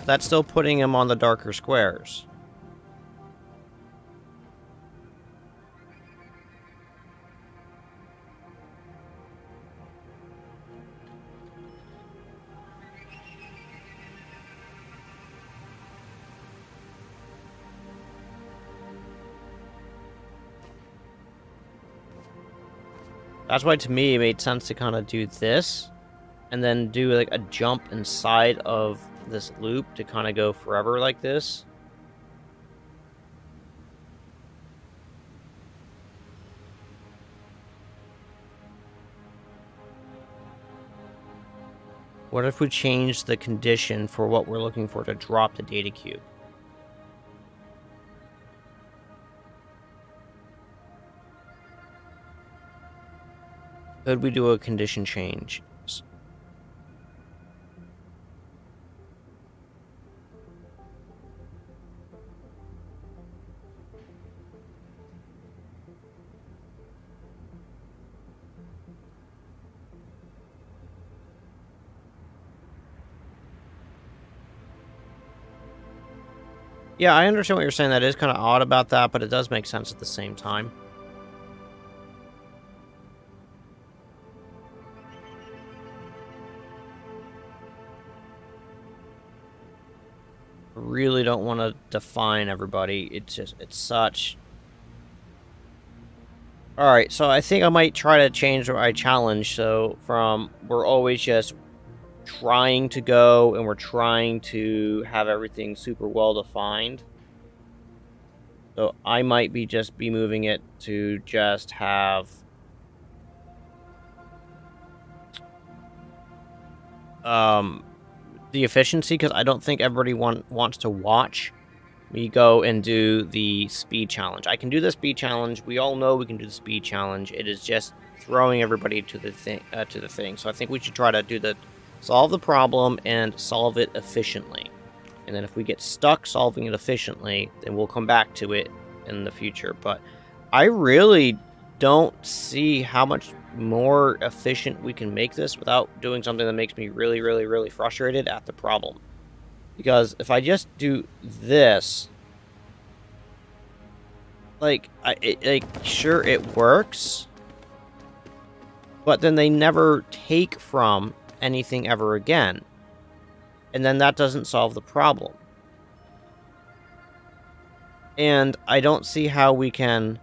That's still putting him on the darker squares. That's why, to me, it made sense to kind of do this, and then do like a jump inside of this loop to kind of go forever like this. What if we change the condition for what we're looking for to drop the data cube? Could we do a condition change? Yeah, I understand what you're saying. That is kind of odd about that, but it does make sense at the same time. really don't want to define everybody. It's such... Alright, so I think I might try to change my challenge, so from we're always just trying to go and we're trying to have everything super well defined. So I might be moving it to just have the efficiency, because I don't think everybody wants to watch me go and do the speed challenge. I can do the speed challenge. We all know we can do the speed challenge. It is just throwing everybody to the thing. So I think we should try to solve the problem and solve it efficiently. And then if we get stuck solving it efficiently, then we'll come back to it in the future. But I really don't see how much more efficient we can make this without doing something that makes me really, really, really frustrated at the problem. Because if I just do this, sure, it works, but then they never take from anything ever again. And then that doesn't solve the problem. And I don't see how we can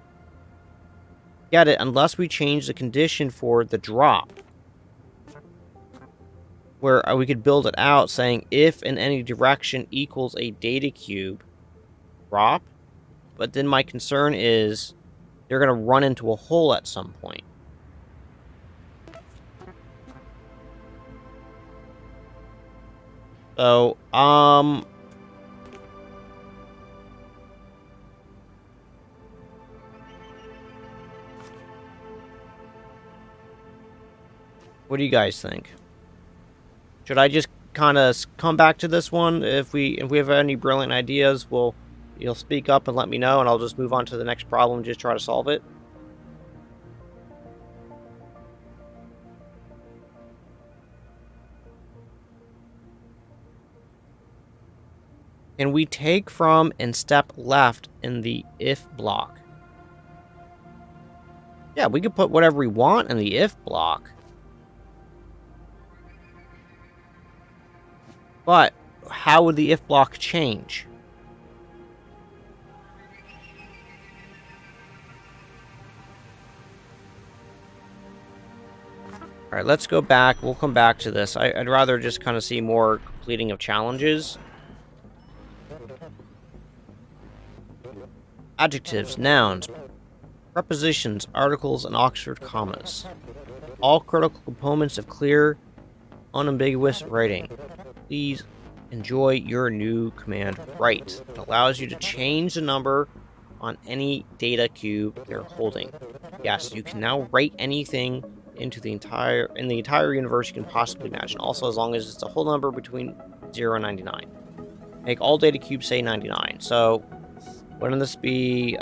get it unless we change the condition for the drop. Where we could build it out saying if in any direction equals a data cube, drop. But then my concern is they're going to run into a hole at some point. So, what do you guys think? Should I just kind of come back to this one? If we have any brilliant ideas, you'll speak up and let me know, and I'll just move on to the next problem and just try to solve it. Can we take from and step left in the if block? Yeah, we could put whatever we want in the if block. But how would the if block change? Alright, let's go back. We'll come back to this. I'd rather just kind of see more completing of challenges. Adjectives, nouns, prepositions, articles, and Oxford commas. All critical components of clear, unambiguous writing. Please enjoy your new command write. It allows you to change the number on any data cube you're holding. Yes, you can now write anything into the entire universe you can possibly imagine. Also, as long as it's a whole number between 0 and 99. Make all data cubes say 99. So, wouldn't this be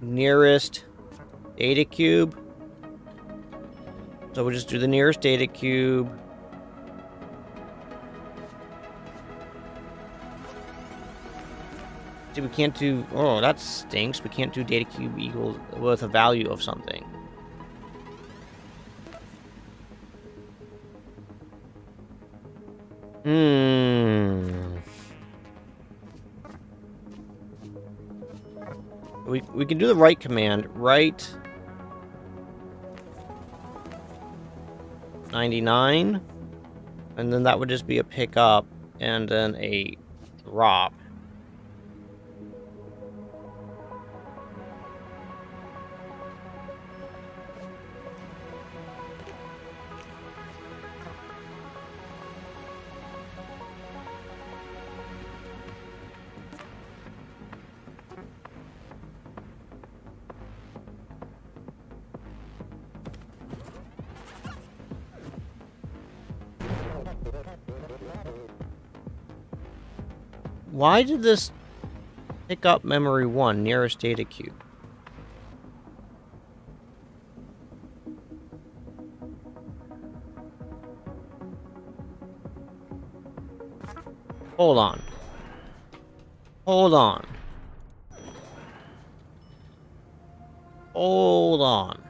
nearest data cube? So we'll just do the nearest data cube. See, we can't do... Oh, that stinks. We can't do data cube equals with a value of something. We can do the write command. Write 99, and then that would just be a pickup and then a drop. Why did this pick up memory 1, nearest data cube? Hold on. Hold on. Hold on.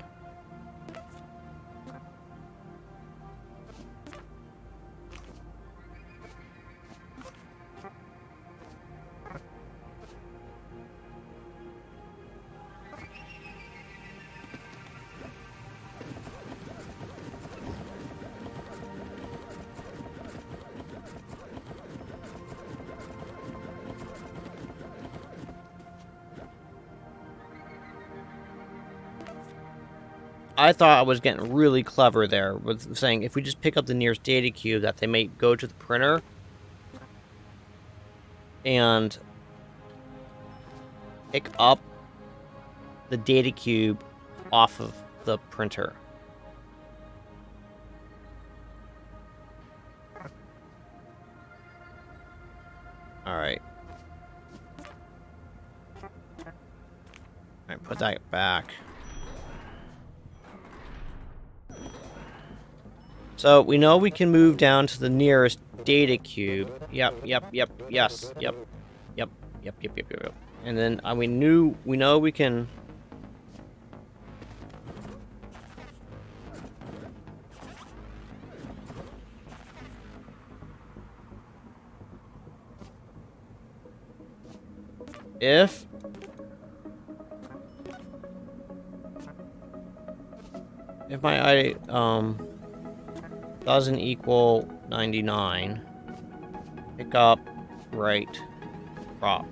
I thought I was getting really clever there with saying if we just pick up the nearest data cube, that they may go to the printer and pick up the data cube off of the printer. Alright. Alright, put that back. So, we know we can move down to the nearest data cube. Yep. And then we know we can... If my doesn't equal 99, pick up, right, drop.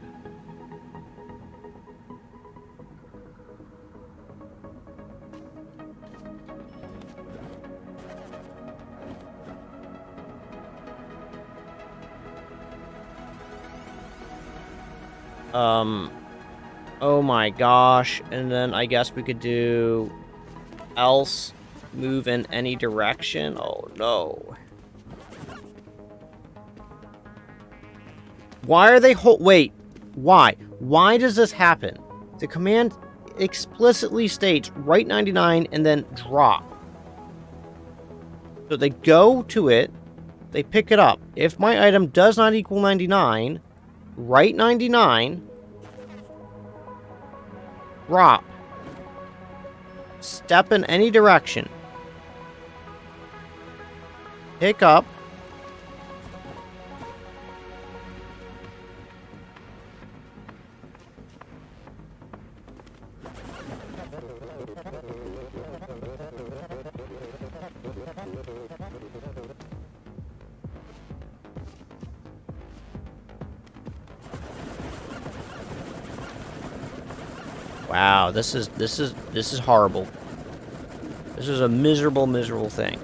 Oh my gosh, and then I guess we could do else move in any direction. Oh no. Why are they wait, why? Why does this happen? The command explicitly states write 99 and then drop. So they go to it, they pick it up. If my item does not equal 99, write 99, drop. Step in any direction. Pick up. Wow, this is horrible. This is a miserable thing.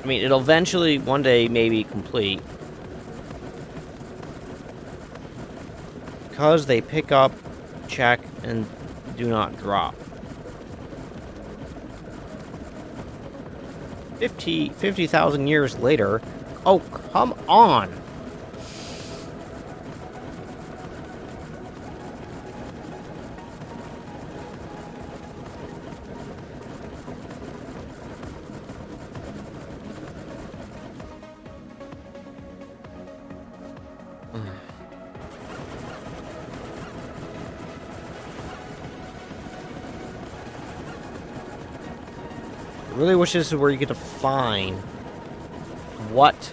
I mean, it'll eventually one day maybe complete. Because they pick up, check, and do not drop. 50,000 years later. Oh, come on! I really wish this is where you get to find what.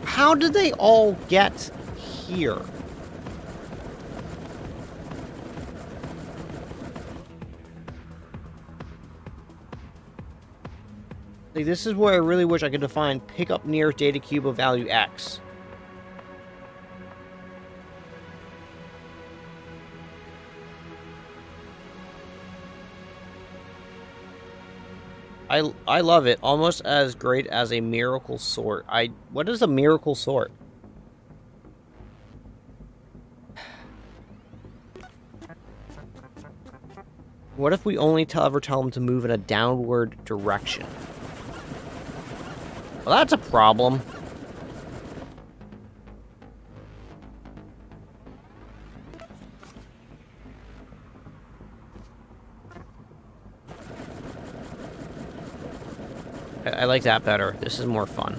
How did they all get here? Like, this is where I really wish I could define pick up near data cube of value X. I love it. Almost as great as a miracle sort. What is a miracle sort? What if we only ever tell them to move in a downward direction? Well, that's a problem. I like that better. This is more fun.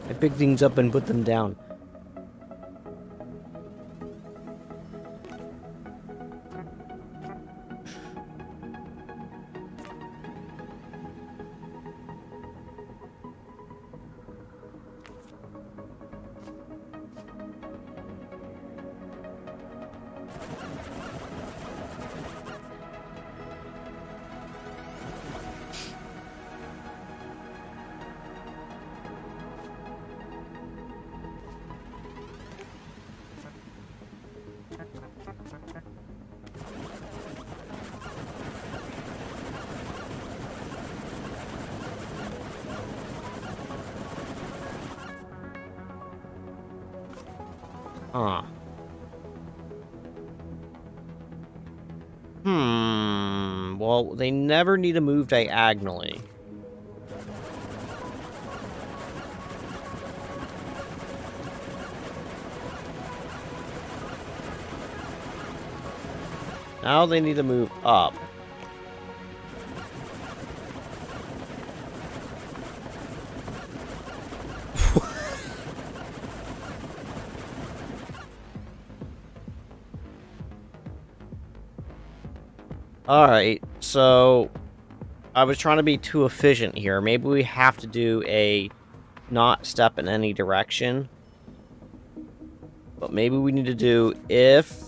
I pick things up and put them down. Huh. Well, they never need to move diagonally. Now they need to move up. Alright, so I was trying to be too efficient here. Maybe we have to do a not step in any direction. But maybe we need to do if...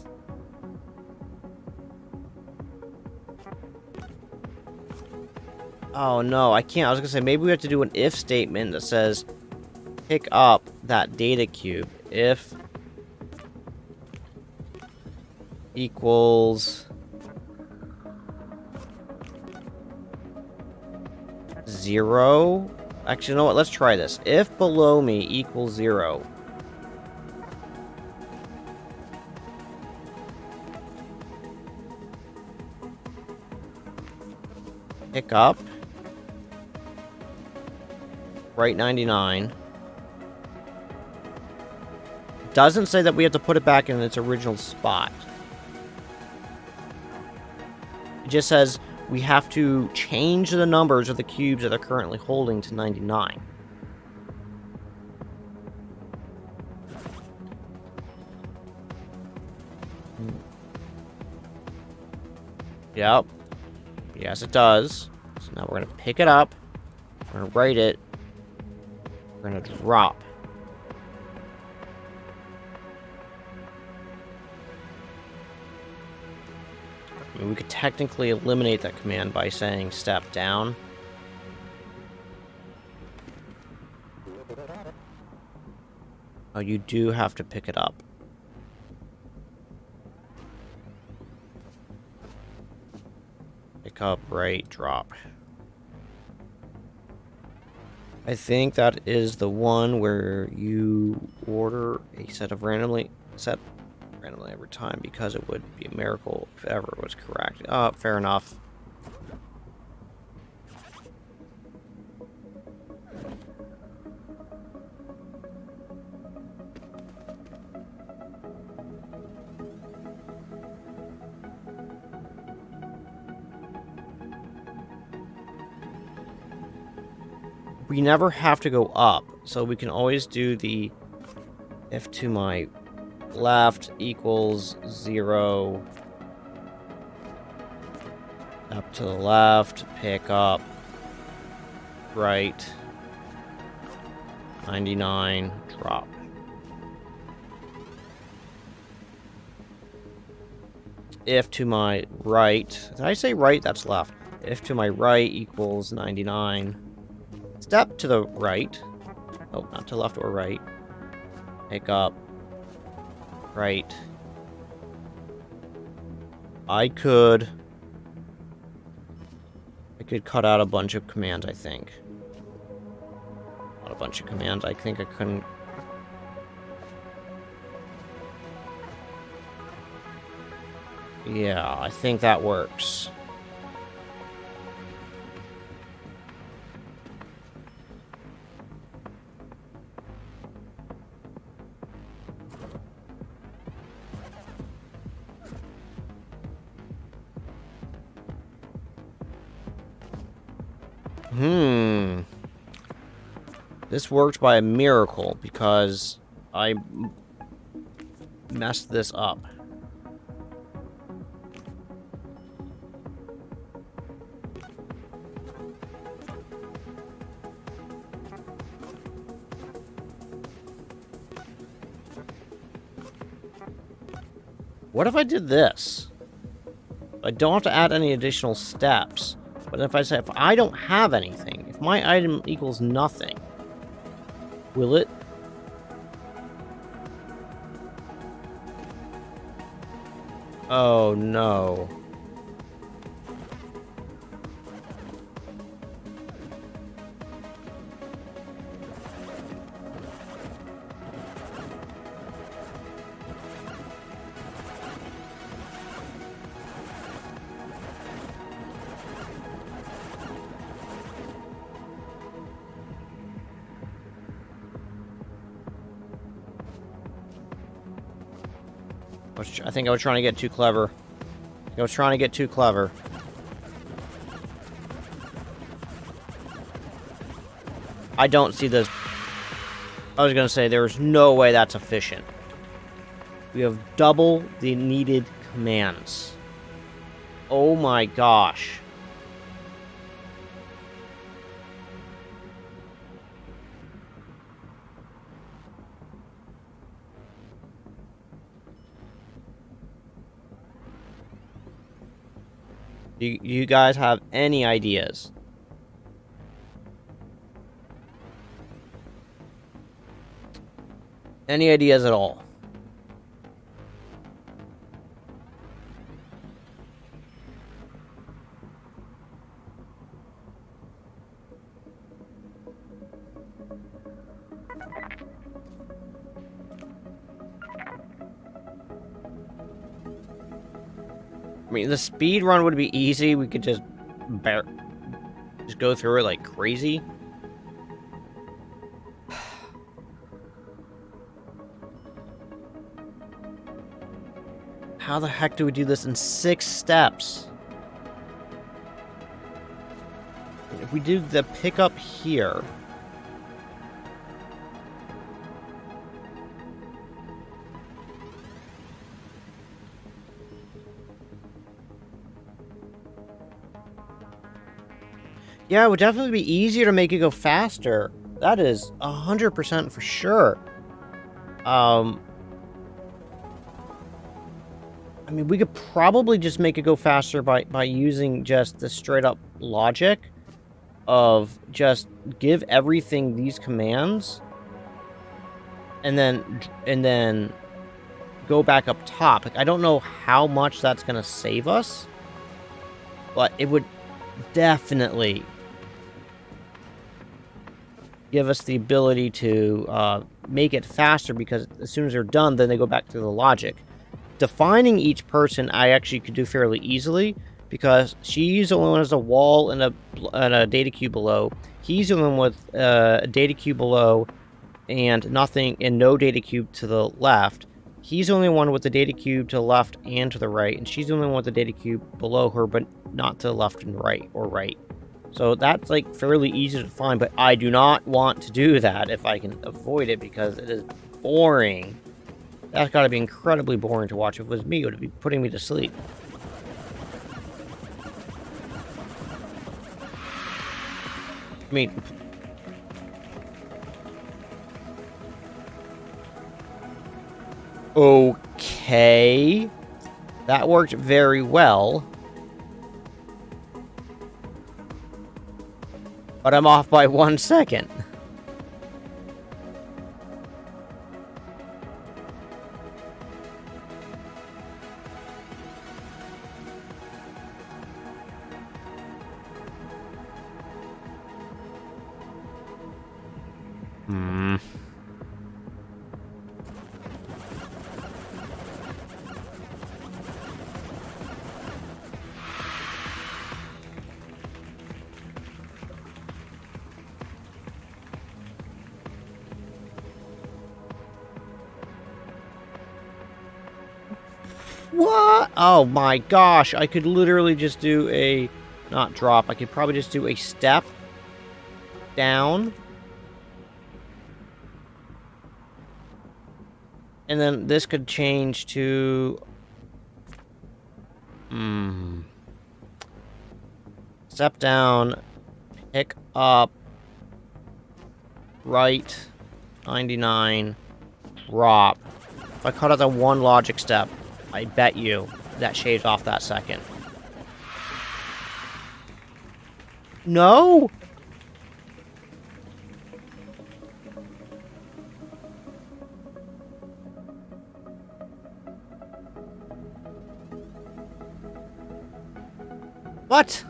Oh no, I can't. I was gonna say maybe we have to do an if statement that says pick up that data cube if equals 0. Actually, you know what? Let's try this. If below me equals 0. Pick up. Right 99. Doesn't say that we have to put it back in its original spot. It just says we have to change the numbers of the cubes that they're currently holding to 99. Yep. Yes, it does. So now we're going to pick it up. We're going to write it. We're going to drop. I mean, we could technically eliminate that command by saying step down. Oh, you do have to pick it up. Pick up, right, drop. I think that is the one where you order a set randomly every time, because it would be a miracle if it ever was correct. Oh, fair enough. We never have to go up, so we can always do the if to my left equals 0. Up to the left, pick up, right, 99, drop. If to my right, did I say right? That's left. If to my right equals 99. Step to the right. Oh, not to left or right. Pick up. Right. I could cut out a bunch of commands, I think. Not a bunch of commands. I think I couldn't. Yeah, I think that works. This worked by a miracle because I messed this up. What if I did this? I don't have to add any additional steps. But if I say, if I don't have anything, if my item equals nothing, will it? Oh no. I think I was trying to get too clever. I was trying to get too clever. I don't see this. I was gonna say there's no way that's efficient. We have double the needed commands. Oh my gosh. Do you guys have any ideas? Any ideas at all? I mean, the speed run would be easy. We could just go through it like crazy. How the heck do we do this in 6 steps? If we do the pickup here... Yeah, it would definitely be easier to make it go faster. That is 100% for sure. I mean, we could probably just make it go faster by using just the straight up logic of just give everything these commands and then go back up top. Like, I don't know how much that's going to save us, but it would definitely give us the ability to make it faster, because as soon as they're done, then they go back to the logic. Defining each person, I actually could do fairly easily, because she's the only one who has a wall and a data cube below. He's the only one with a data cube below and nothing, and no data cube to the left. He's the only one with the data cube to the left and to the right, and she's the only one with the data cube below her, but not to the left and right, or right. So that's, like, fairly easy to find, but I do not want to do that if I can avoid it, because it is boring. That's gotta be incredibly boring to watch. If it was me, it would be putting me to sleep. I mean... Okay. That worked very well. But I'm off by 1 second. What? Oh my gosh, I could literally just do a... Not drop, I could probably just do a step down. And then this could change to... Step down, pick up, right, 99, drop. If I cut out the one logic step, I bet you that shaves off that second. No! What?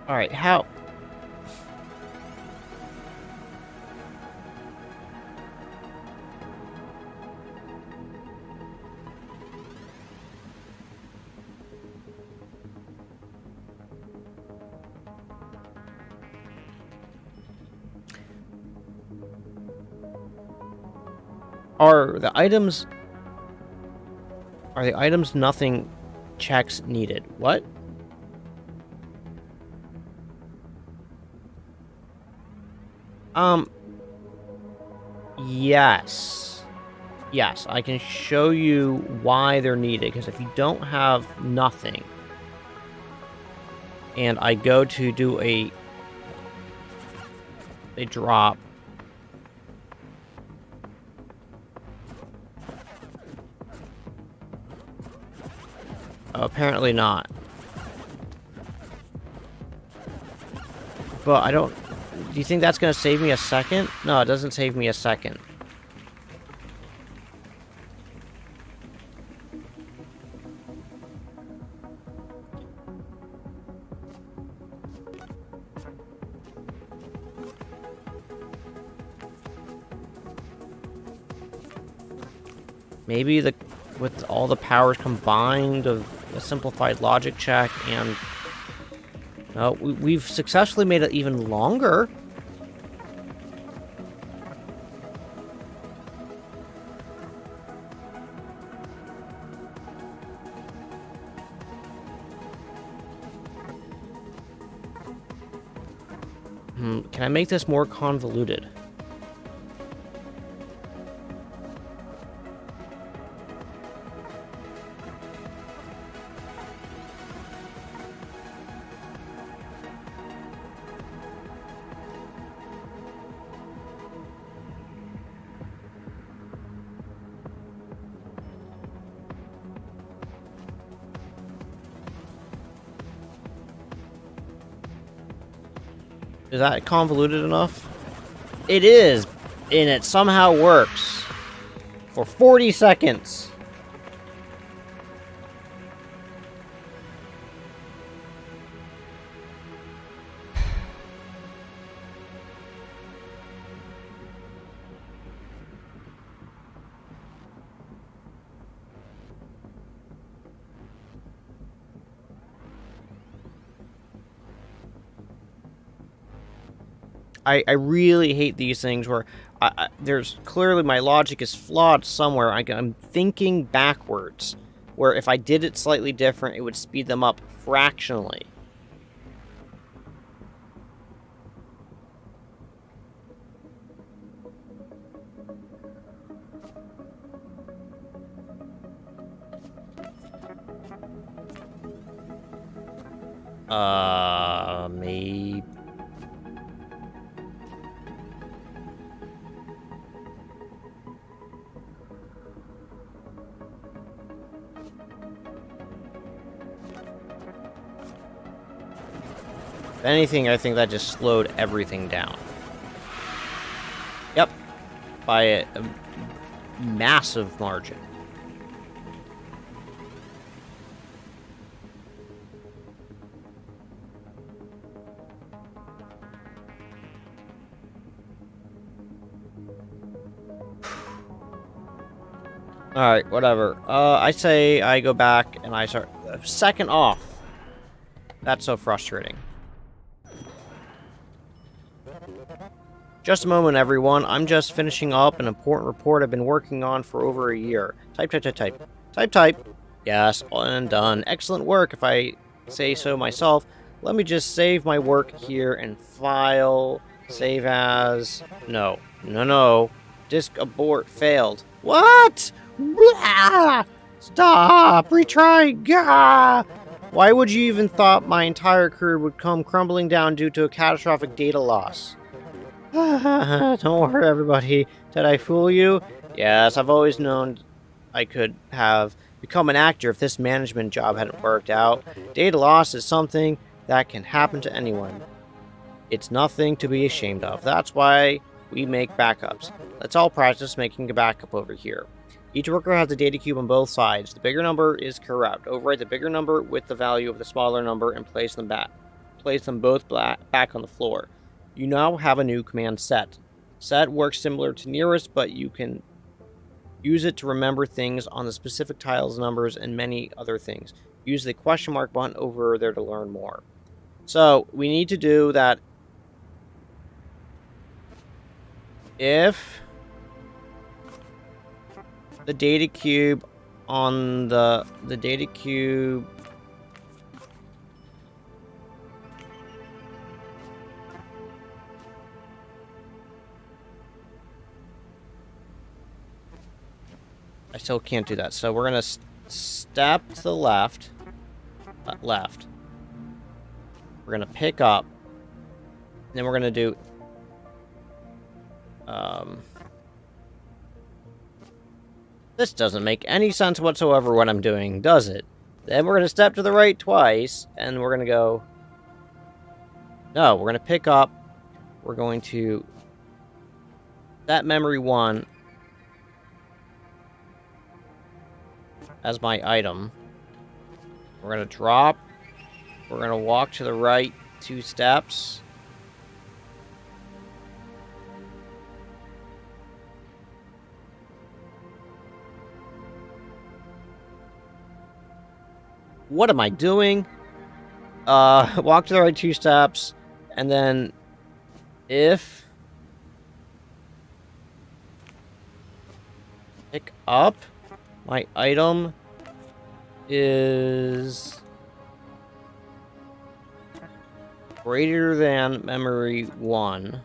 Alright, how? Are the items nothing checks needed? What? Yes. Yes, I can show you why they're needed, because if you don't have nothing, and I go to do a drop, apparently not. But I don't... Do you think that's going to save me a second? No, it doesn't save me a second. Maybe with all the powers combined of a simplified logic check and... No, we've successfully made it even longer. Can I make this more convoluted? Is that convoluted enough? It is, and it somehow works. For 40 seconds. I really hate these things where there's clearly my logic is flawed somewhere. I'm thinking backwards, where if I did it slightly different, it would speed them up fractionally. Maybe... If anything, I think that just slowed everything down. Yep. By a massive margin. Alright, whatever. I say I go back and I start... second off. That's so frustrating. Just a moment, everyone. I'm just finishing up an important report I've been working on for over a year. Type, type, type, type. Type, type. Yes, and done. Excellent work, if I say so myself. Let me just save my work here and file. Save as... No. No, no. Disk abort. Failed. What? Blah! Stop! Retry! Gah! Why would you even thought my entire career would come crumbling down due to a catastrophic data loss? Don't worry, everybody. Did I fool you? Yes, I've always known I could have become an actor if this management job hadn't worked out. Data loss is something that can happen to anyone. It's nothing to be ashamed of. That's why we make backups. Let's all practice making a backup over here. Each worker has a data cube on both sides. The bigger number is corrupt. Overwrite the bigger number with the value of the smaller number and place them back. Place them both back on the floor. You now have a new command set. Set works similar to nearest, but you can use it to remember things on the specific tiles, numbers, and many other things. Use the question mark button over there to learn more. So, we need to do that if the data cube on the data cube. I still can't do that. So we're gonna step to the left. Left. We're gonna pick up. And then we're gonna do. This doesn't make any sense whatsoever what I'm doing, does it? Then we're gonna step to the right twice, and we're gonna go. No, we're gonna pick up. We're going to. That memory 1 as my item. We're gonna drop. We're gonna walk to the right 2 steps. What am I doing? Walk to the right 2 steps, and then if pick up my item is greater than memory 1.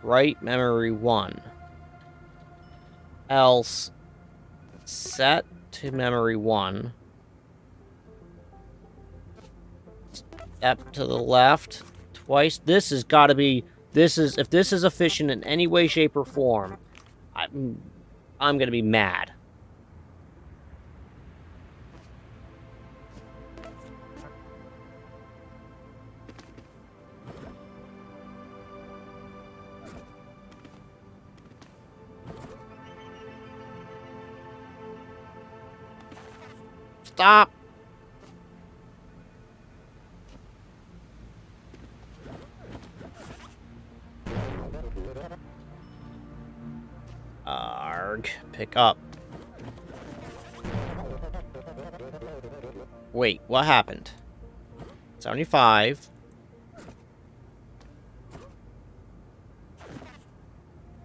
Write memory 1. Else set to memory 1. Step to the left twice. This has got to be. If this is efficient in any way, shape, or form, I'm gonna be mad. Stop. Arg. Pick up. Wait, what happened? 75.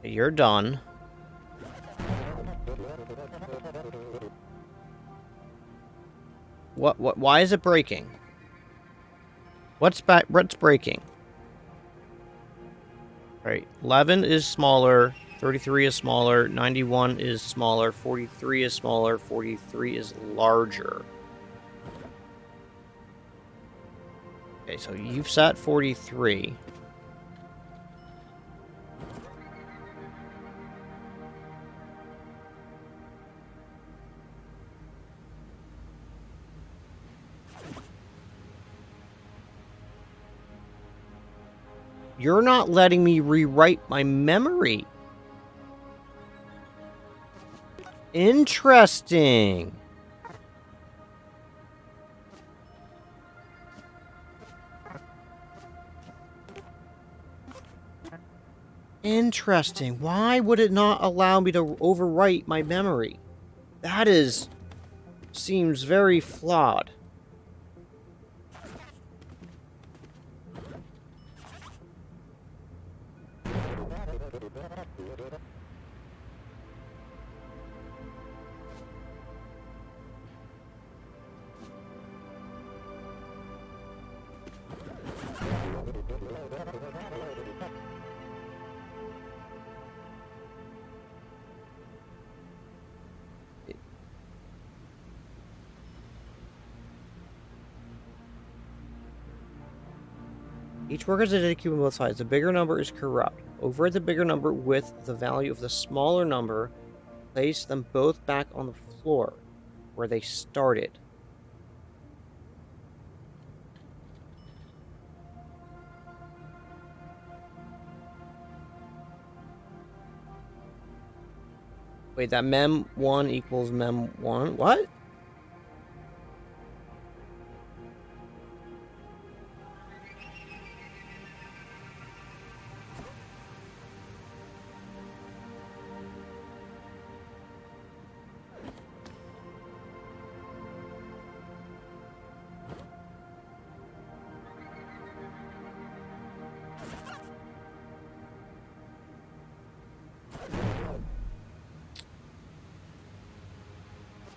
You're done. Why is it breaking? What's breaking? Right, 11 is smaller, 33 is smaller, 91 is smaller, 43 is smaller, 43 is larger. Okay, so you've set 43. You're not letting me rewrite my memory. Interesting. Interesting. Why would it not allow me to overwrite my memory? That seems very flawed. Each worker is a data cube on both sides. The bigger number is corrupt. Overwrite the bigger number with the value of the smaller number. Place them both back on the floor where they started. Wait, that mem1 equals mem1? What?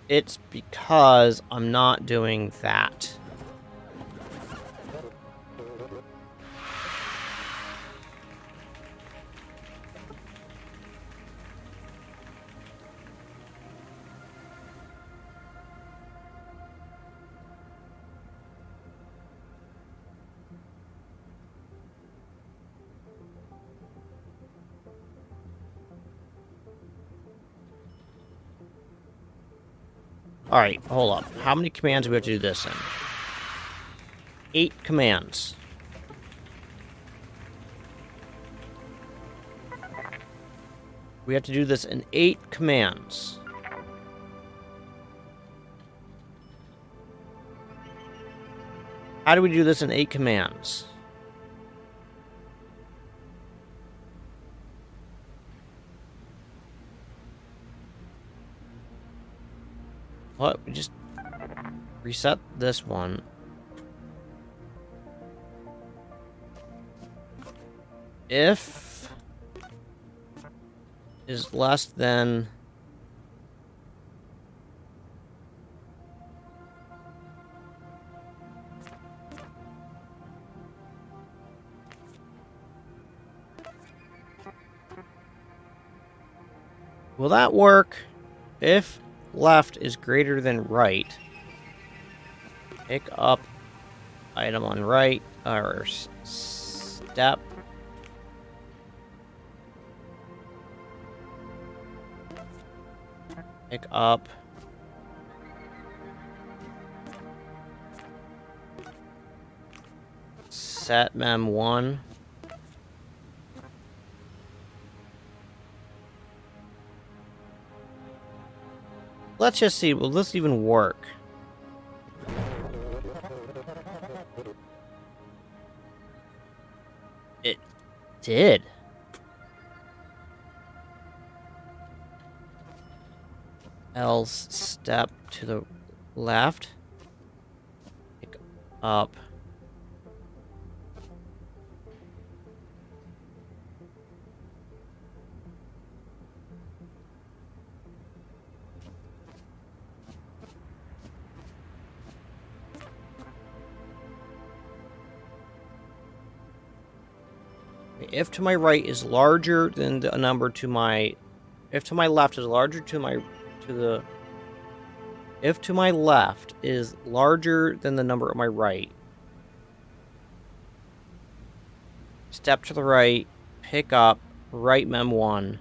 It's because I'm not doing that. Alright, hold up. How many commands do we have to do this in? 8 commands. We have to do this in 8 commands. How do we do this in 8 commands? What? We just reset this one. If is less than will that work? If left is greater than right, pick up item on right, or step. Pick up. Set mem 1. Let's just see, will this even work? It did. Else step to the left. Pick up. If to my right is larger than the number to my... If to my left is larger to my... If to my left is larger than the number at my right, step to the right, pick up, right mem 1.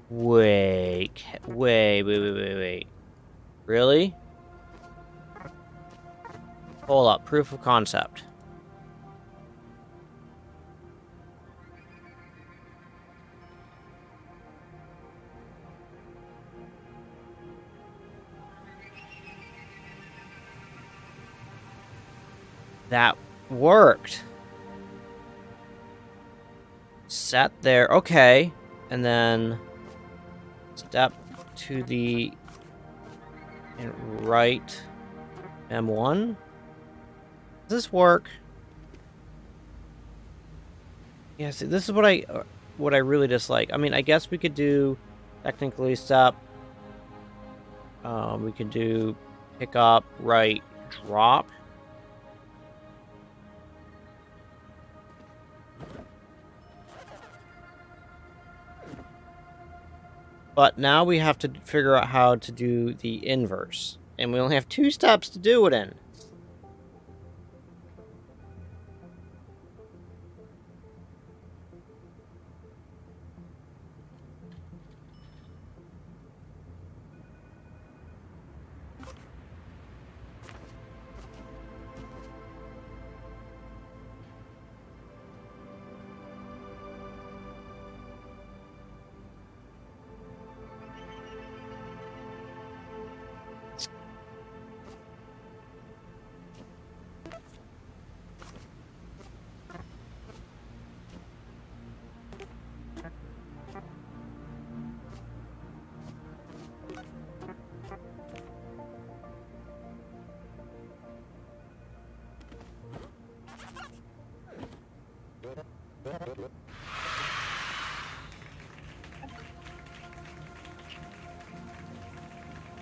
Wait. Really? Hold up, proof of concept. That worked. Set there, okay. And then step to the right M1. Does this work? Yeah, see, this is what I really dislike. I mean, I guess we could do technically step. We could do pick up, right, drop. But now we have to figure out how to do the inverse. And we only have 2 steps to do it in.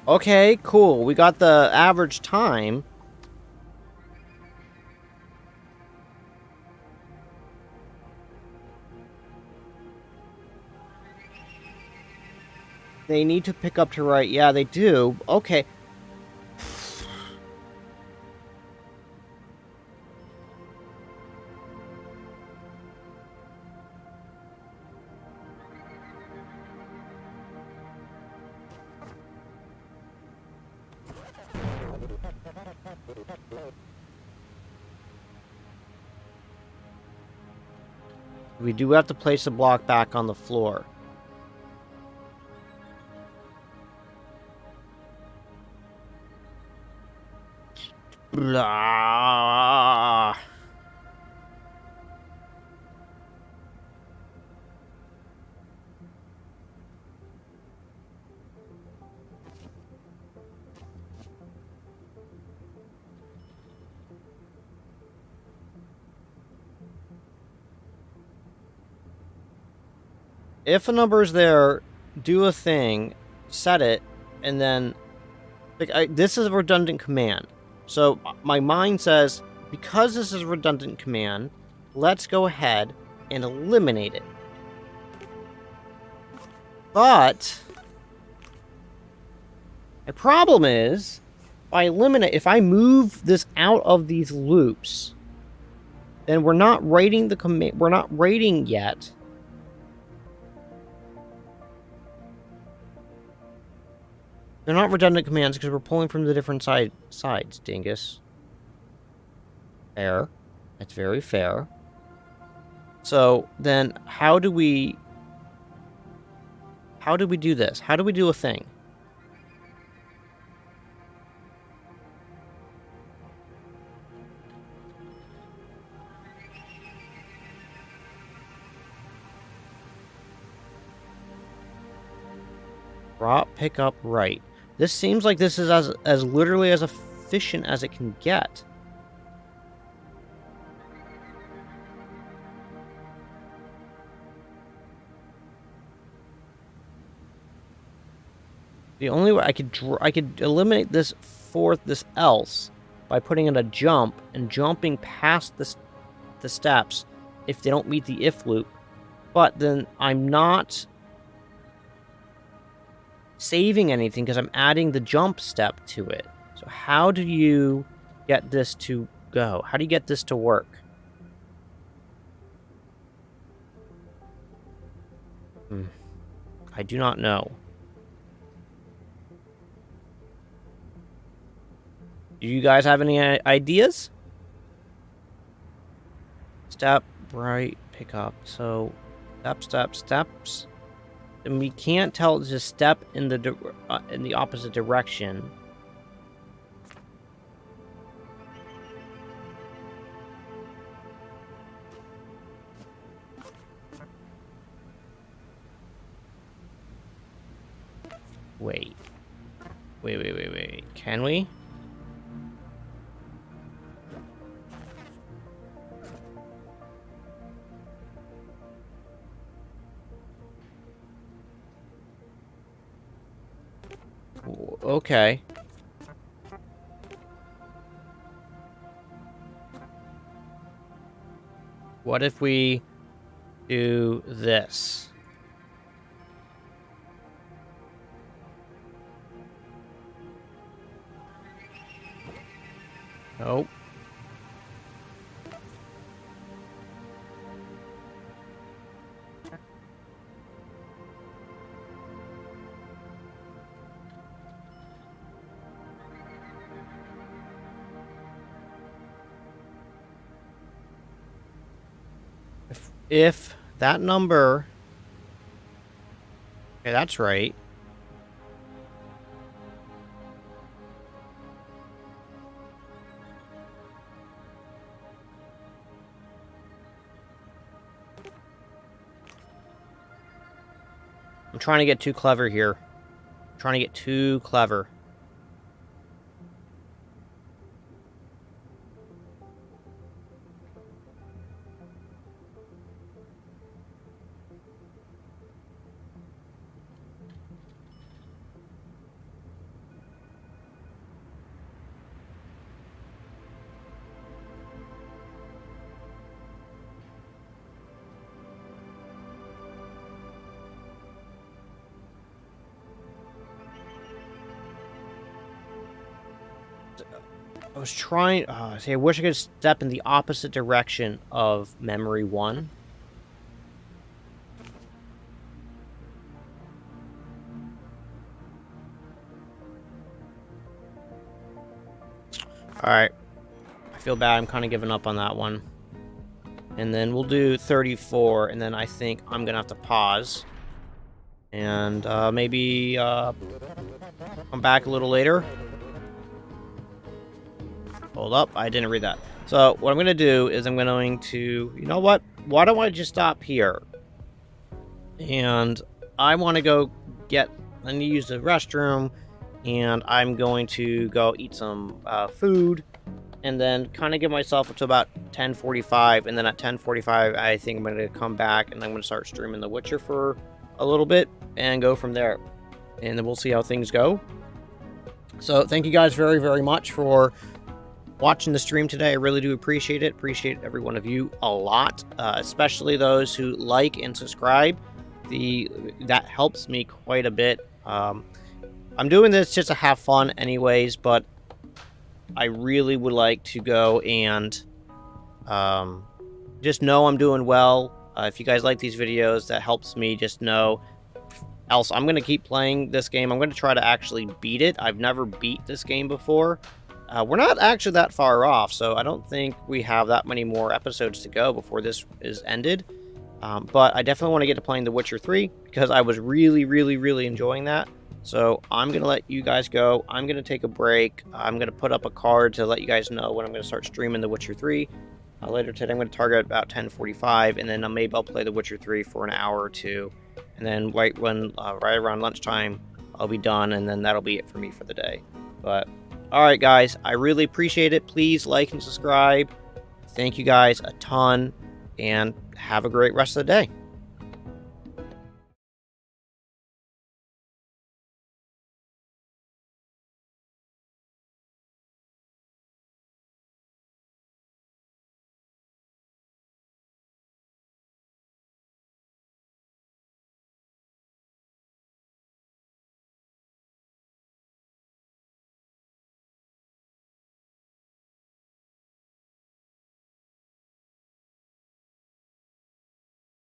Okay, cool. We got the average time. They need to pick up to right. Yeah, they do. Okay. We do have to place the block back on the floor. Blah. If a number is there, do a thing, set it, and then... Like, this is a redundant command. So my mind says, because this is a redundant command, let's go ahead and eliminate it. But my problem is, if I move this out of these loops, then we're not rating the command. We're not rating yet. They're not redundant commands because we're pulling from the different sides, dingus. Fair. That's very fair. So then how do we do this? How do we do a thing? Drop, pick up, right. This seems like this is as literally as efficient as it can get. The only way I could eliminate this else by putting in a jump and jumping past the steps if they don't meet the if loop. But then I'm not saving anything because I'm adding the jump step to it. So how do you get this to go? How do you get this to work? I do not know. Do you guys have any ideas? Step, right, pick up. So, steps. And we can't tell it to step in the opposite direction. Wait. Can we? Okay. What if we do this? Nope. If that number... Okay, that's right. I'm trying to get too clever here. I'm trying to get too clever. I was trying... see, I wish I could step in the opposite direction of Memory 1. Alright. I feel bad. I'm kind of giving up on that one. And then we'll do 34, and then I think I'm going to have to pause. And maybe come back a little later. Hold up, I didn't read that. So what I'm going to do is I'm going to... You know what? Why don't I just stop here? And I want to go get... I need to use the restroom. And I'm going to go eat some food. And then kind of give myself up to about 10:45. And then at 10:45, I think I'm going to come back. And I'm going to start streaming The Witcher for a little bit. And go from there. And then we'll see how things go. So thank you guys very, very much for watching the stream today. I really do appreciate it. Appreciate every one of you a lot, especially those who like and subscribe. That helps me quite a bit. I'm doing this just to have fun anyways, but I really would like to go and just know I'm doing well. If you guys like these videos, that helps me just know. Else, I'm going to keep playing this game. I'm going to try to actually beat it. I've never beat this game before. We're not actually that far off, so I don't think we have that many more episodes to go before this is ended. But I definitely want to get to playing The Witcher 3, because I was really, really, really enjoying that. So I'm going to let you guys go. I'm going to take a break. I'm going to put up a card to let you guys know when I'm going to start streaming The Witcher 3. Later today, I'm going to target about 10:45, and then maybe I'll play The Witcher 3 for an hour or two. And then right around lunchtime, I'll be done, and then that'll be it for me for the day. But... Alright guys, I really appreciate it. Please like and subscribe. Thank you guys a ton, and have a great rest of the day.